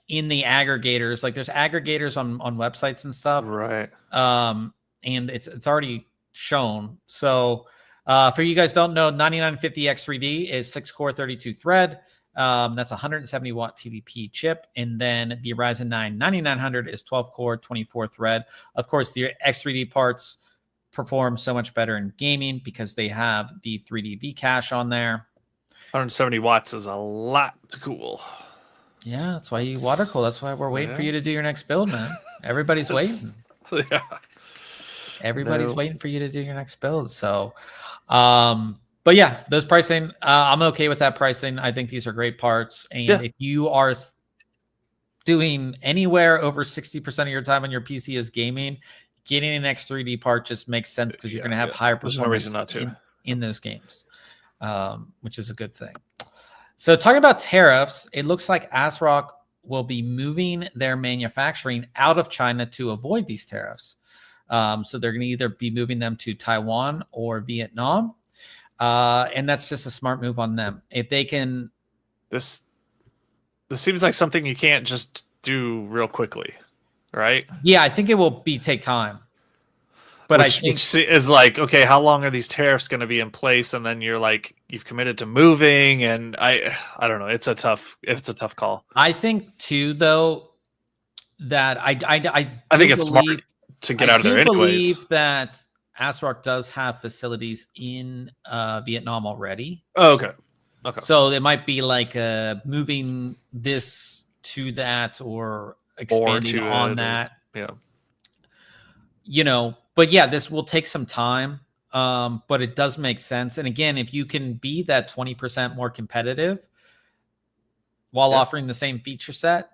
in the aggregators. Like there's aggregators on websites and stuff, right? And it's already shown. So for you guys don't know, 9950 X3D is 6-core 32 thread. That's 170 watt TDP chip. And then the Ryzen 9 9900 is 12 core, 24 thread. Of course, the X3D parts perform so much better in gaming because they have the 3D V cache on there. 170 watts is a lot to cool. Yeah, that's why you water cool. That's why we're waiting for you to do your next build, man. Everybody's waiting. Yeah. Everybody's waiting for you to do your next build. So, but yeah, those pricing, I'm okay with that pricing. I think these are great parts. And if you are doing anywhere over 60% of your time on your PC is gaming, getting an X3D part just makes sense because you're going to have higher performance in those games, which is a good thing. So talking about tariffs, it looks like ASRock will be moving their manufacturing out of China to avoid these tariffs. So they're going to either be moving them to Taiwan or Vietnam. And that's just a smart move on them. If they can, this seems like something you can't just do real quickly, right? Yeah, I think it will take time. But which is like, okay, how long are these tariffs going to be in place? And then you're like, you've committed to moving, and I don't know. It's a tough call. I think too, though, that I think it's smart to get out of there anyways. I believe that ASRock does have facilities in Vietnam already. Oh, okay. So it might be like moving this to that or expanding on that. You know, but yeah, this will take some time, but it does make sense. And again, if you can be that 20% more competitive while offering the same feature set,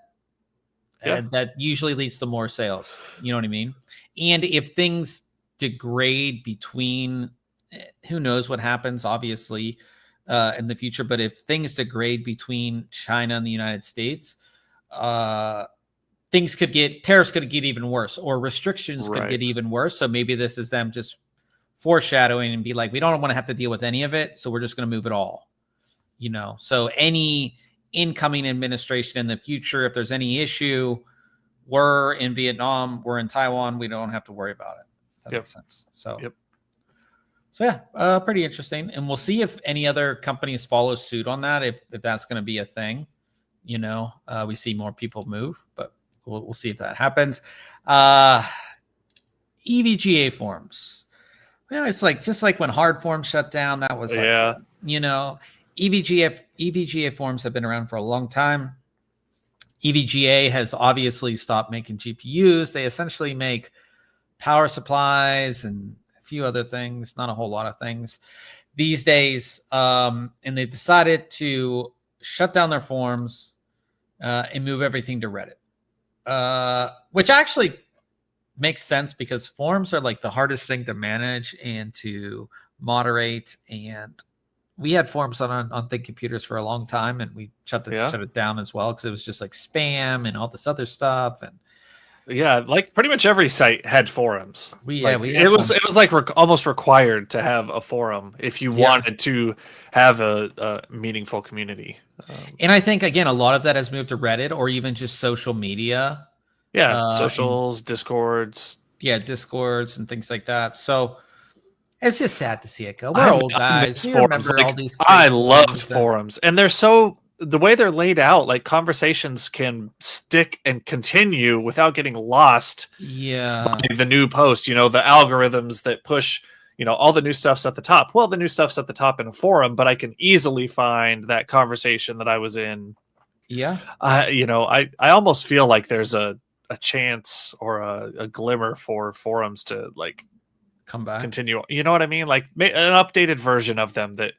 that usually leads to more sales. You know what I mean? And if things degrade between, who knows what happens, obviously, in the future, but if things degrade between China and the United States, tariffs could get even worse, or restrictions could get even worse. So maybe this is them just foreshadowing and be like, we don't want to have to deal with any of it, so we're just going to move it all. You know, so any incoming administration in the future, if there's any issue, we're in Vietnam, we're in Taiwan, we don't have to worry about it. That makes sense. So, so yeah, pretty interesting. And we'll see if any other companies follow suit on that, if that's going to be a thing. we see more people move, but we'll see if that happens. EVGA forms. It's like just like when hard forms shut down, that was like, EVGA forms have been around for a long time. EVGA has obviously stopped making GPUs. They essentially make power supplies and a few other things, not a whole lot of things these days. And they decided to shut down their forms and move everything to Reddit, which actually makes sense because forums are like the hardest thing to manage and to moderate. And we had forums on ThinkComputers for a long time, and we shut it down as well because it was just like spam and all this other stuff. And like pretty much every site had forums. It was like almost required to have a forum if you wanted to have a meaningful community. And I think again, a lot of that has moved to Reddit or even just social media. Socials, Discords. Discords and things like that. So it's just sad to see it go. We're old guys. We remember all these. I loved forums, and they're the way they're laid out, like conversations can stick and continue without getting lost. By the new post, the algorithms that push, all the new stuff's at the top. Well, the new stuff's at the top in a forum, but I can easily find that conversation that I was in. I almost feel like there's a chance or a glimmer for forums to like come back, continue. You know what I mean? Like an updated version of them that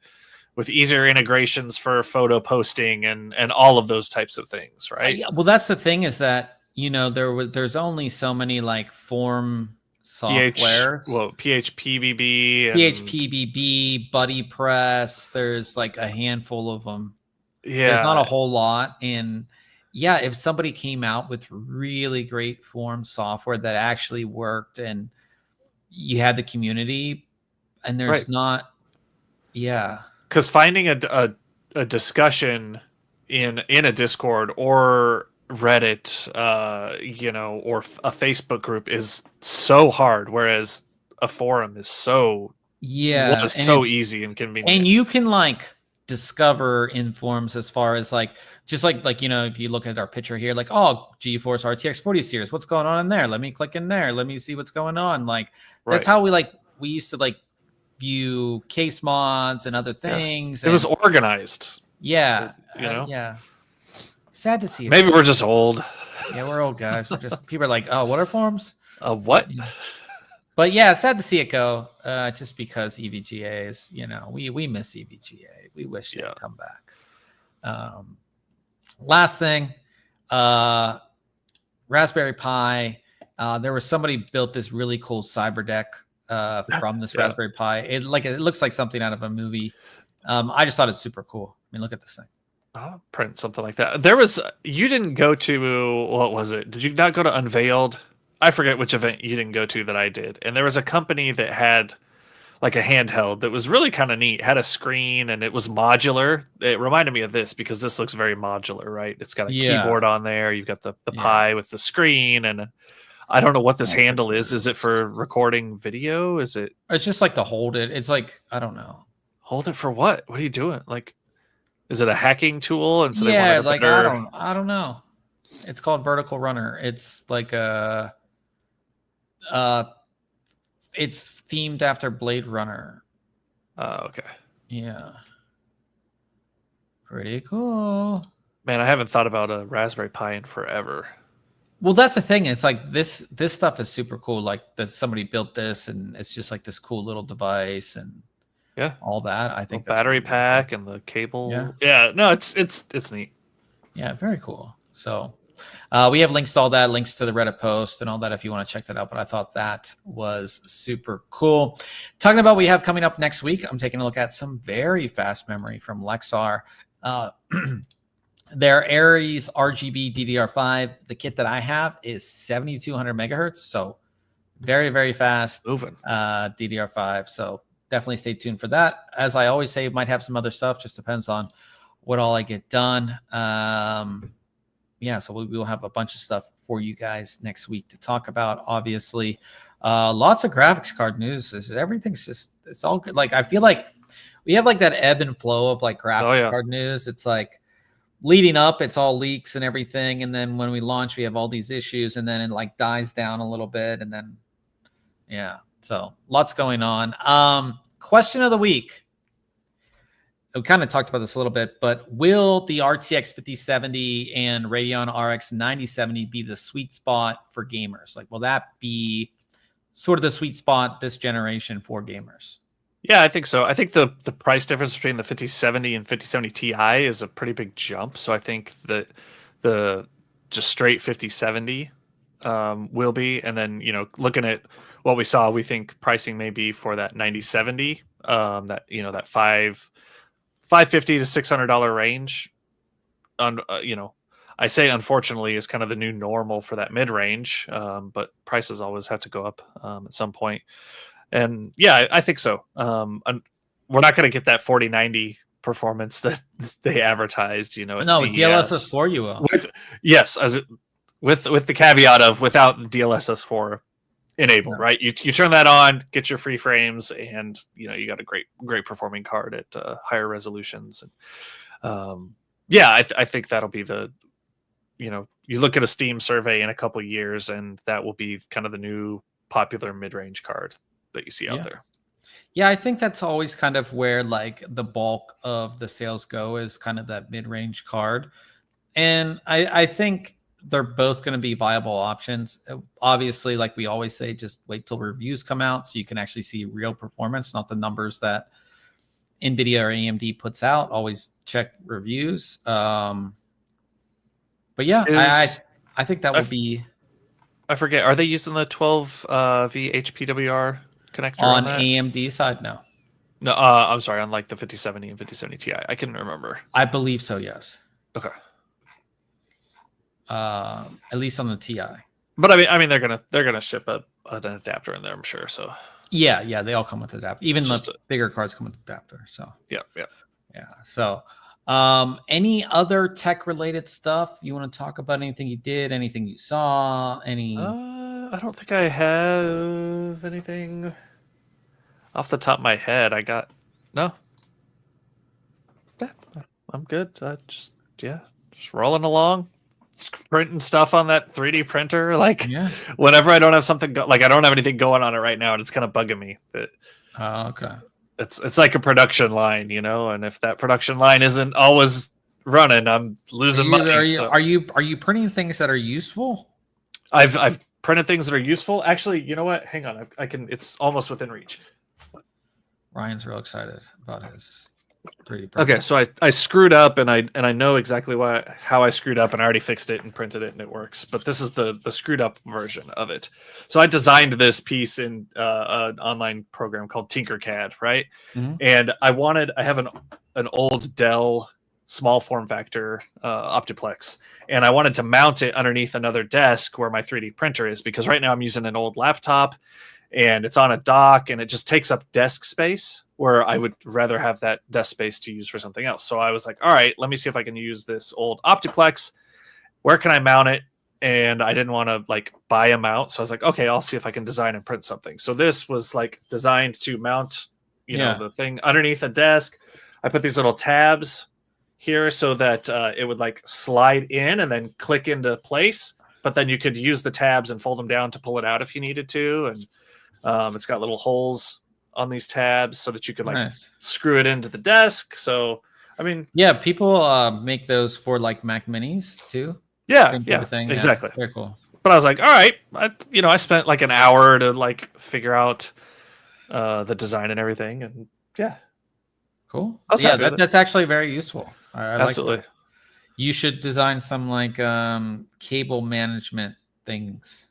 with easier integrations for photo posting and all of those types of things, right? Well, that's the thing is that there's only so many like form softwares. PHPBB, PHPBB, Buddy Press. There's like a handful of them. There's not a whole lot. And if somebody came out with really great form software that actually worked and you had the community, and there's not, because finding a discussion in a Discord or Reddit, or a Facebook group is so hard, whereas a forum is so easy and convenient. And you can like discover in forums as far as like just like if you look at our picture here, like GeForce RTX 40 series, what's going on in there? Let me click in there. Let me see what's going on. Like that's how we used to like view case mods and other things. It was organized. Sad to see. Maybe we're just old. We're old guys. We're just people are like, what are forums? What? But sad to see it go. Just because EVGA is, we miss EVGA. We wish it would come back. Last thing, Raspberry Pi. There was somebody built this really cool cyber deck from this Raspberry Pi. It looks like something out of a movie. I just thought it's super cool. I mean, look at this thing. I'll print something like that. You didn't go to, what was it? Did you not go to Unveiled? I forget which event you didn't go to that I did. And there was a company that had like a handheld that was really kind of neat, had a screen, and it was modular. It reminded me of this because this looks very modular, right? It's got a keyboard on there. You've got the Pi with the screen, and I don't know what this handle is. Is it for recording video? Is it? It's just like to hold it. It's like, I don't know. Hold it for what? What are you doing? Like, is it a hacking tool? And so I don't know. It's called Vertical Runner. It's like it's themed after Blade Runner. Okay. Yeah. Pretty cool. Man, I haven't thought about a Raspberry Pi in forever. Well, that's the thing. It's like this stuff is super cool. Like that somebody built this, and it's just like this cool little device and all that. I think the battery pack and the cable. No, it's neat. Yeah, very cool. So we have links to all that, links to the Reddit post and all that if you want to check that out. But I thought that was super cool. Talking about what we have coming up next week, I'm taking a look at some very fast memory from Lexar. Their Aries RGB DDR5. The kit that I have is 7200 megahertz. So very, very fast DDR5. So definitely stay tuned for that. As I always say, might have some other stuff. Just depends on what all I get done. So we will have a bunch of stuff for you guys next week to talk about. Obviously, lots of graphics card news. Everything's just, it's all good. Like I feel like we have like that ebb and flow of like graphics card news. It's like leading up, it's all leaks and everything, and then when we launch, we have all these issues, and then it like dies down a little bit, and then yeah, so lots going on. Question of the week. We kind of talked about this a little bit, but will the RTX 5070 and Radeon RX 9070 be the sweet spot for gamers? Like, will that be sort of the sweet spot this generation for gamers? Yeah, I think so. I think the price difference between the 5070 and 5070 Ti is a pretty big jump. So I think that the just straight 5070 will be, and then looking at what we saw, we think pricing may be for that 9070, that that $550 to $600 range. I say unfortunately is kind of the new normal for that mid range, but prices always have to go up at some point. And yeah, I think so. We're not going to get that 4090 performance that they advertised, at no, CES. DLSS4 you will. With the caveat of without DLSS4 enabled, right? You turn that on, get your free frames, and you got a great performing card at higher resolutions. And I think that'll be the you look at a Steam survey in a couple of years, and that will be kind of the new popular mid-range card that you see out there. Yeah, I think that's always kind of where like the bulk of the sales go, is kind of that mid-range card. And I think they're both going to be viable options. Obviously, like we always say, just wait till reviews come out so you can actually see real performance, not the numbers that NVIDIA or AMD puts out. Always check reviews. But yeah, I think that would be... I forget, are they using the 12V HPWR connector on that? AMD side? No, I'm sorry, on like the 5070 and 5070 Ti. I couldn't remember. I believe so, yes. Okay. At least on the Ti. But I mean, they're gonna ship an adapter in there, I'm sure. So yeah, they all come with adapter. Even the bigger cards come with adapter. So yeah. So, any other tech related stuff you want to talk about? Anything you did? Anything you saw? I don't think I have anything off the top of my head. No. Yeah, I'm good. Just rolling along. Printing stuff on that 3D printer, whenever I don't have something I don't have anything going on it right now, and it's kind of bugging me that okay, it's like a production line, and if that production line isn't always running, I'm losing money. Are you printing things that are useful? I've printed things that are useful. Actually, you know what? Hang on, I can. It's almost within reach. Ryan's real excited about his 3D printer. Okay, so I screwed up, and I know exactly how I screwed up, and I already fixed it and printed it, and it works. But this is the screwed up version of it. So I designed this piece in an online program called Tinkercad, right? Mm-hmm. And I have an old Dell small form factor Optiplex, and I wanted to mount it underneath another desk where my 3D printer is, because right now I'm using an old laptop, and it's on a dock, and it just takes up desk space where I would rather have that desk space to use for something else. So I was like, all right, let me see if I can use this old Optiplex. Where can I mount it? And I didn't want to buy a mount. So I was like, okay, I'll see if I can design and print something. So this was designed to mount, the thing underneath a desk. I put these little tabs here so that it would slide in and then click into place. But then you could use the tabs and fold them down to pull it out if you needed to. And it's got little holes on these tabs so that you could screw it into the desk. So I mean, people make those for Mac Minis too. Thing. Exactly. Very cool. But I was like, all right, I spent an hour to figure out the design and everything, and cool. That's actually very useful. I Absolutely. You should design some cable management things.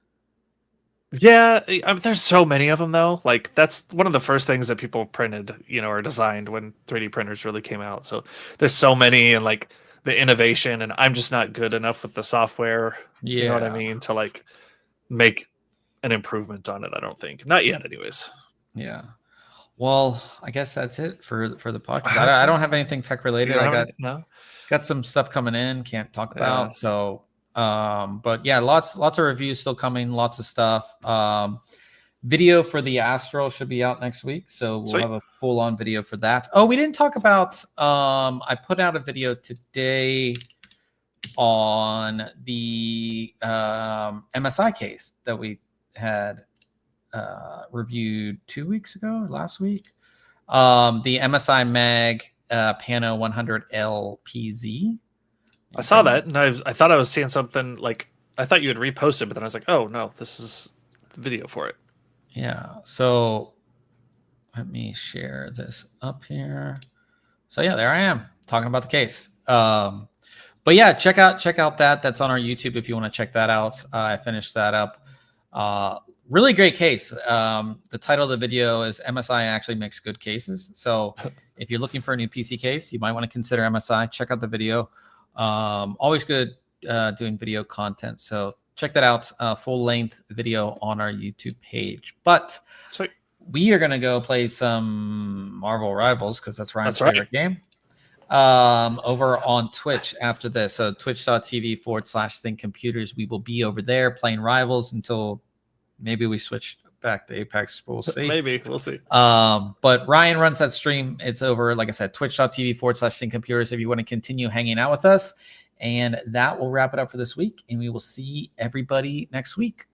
Yeah, there's so many of them though. That's one of the first things that people printed, or designed when 3D printers really came out. So there's so many, and the innovation, and I'm just not good enough with the software. Yeah. You know what I mean? To make an improvement on it. I don't think, not yet, anyways. Yeah. Well, I guess that's it for the podcast. I don't have anything tech related. I got some stuff coming in, can't talk about. So. But yeah, lots of reviews still coming, lots of stuff. Video for the Astral should be out next week, so we'll have a full-on video for that. Oh, we didn't talk about I put out a video today on the MSI case that we had reviewed 2 weeks ago, or last week. The MSI Mag Pano 100L PZ. I saw that, and I thought I was seeing something like, I thought you had reposted, but then I was like, oh no, this is the video for it. Yeah, so let me share this up here. So yeah, there I am talking about the case. But yeah, check out that. That's on our YouTube if you want to check that out. I finished that up. Really great case. The title of the video is MSI actually makes good cases. So if you're looking for a new PC case, you might want to consider MSI. Check out the video. Always good doing video content. So check that out. Full length video on our YouTube page. But sweet. We are gonna go play some Marvel Rivals because that's Ryan's favorite game. Over on Twitch after this. So twitch.tv/ThinkComputers. We will be over there playing Rivals until maybe we switch back to Apex. We'll see. Maybe we'll see. But Ryan runs that stream. It's over, like I said, twitch.tv/ThinkComputers if you want to continue hanging out with us. And that will wrap it up for this week. And we will see everybody next week.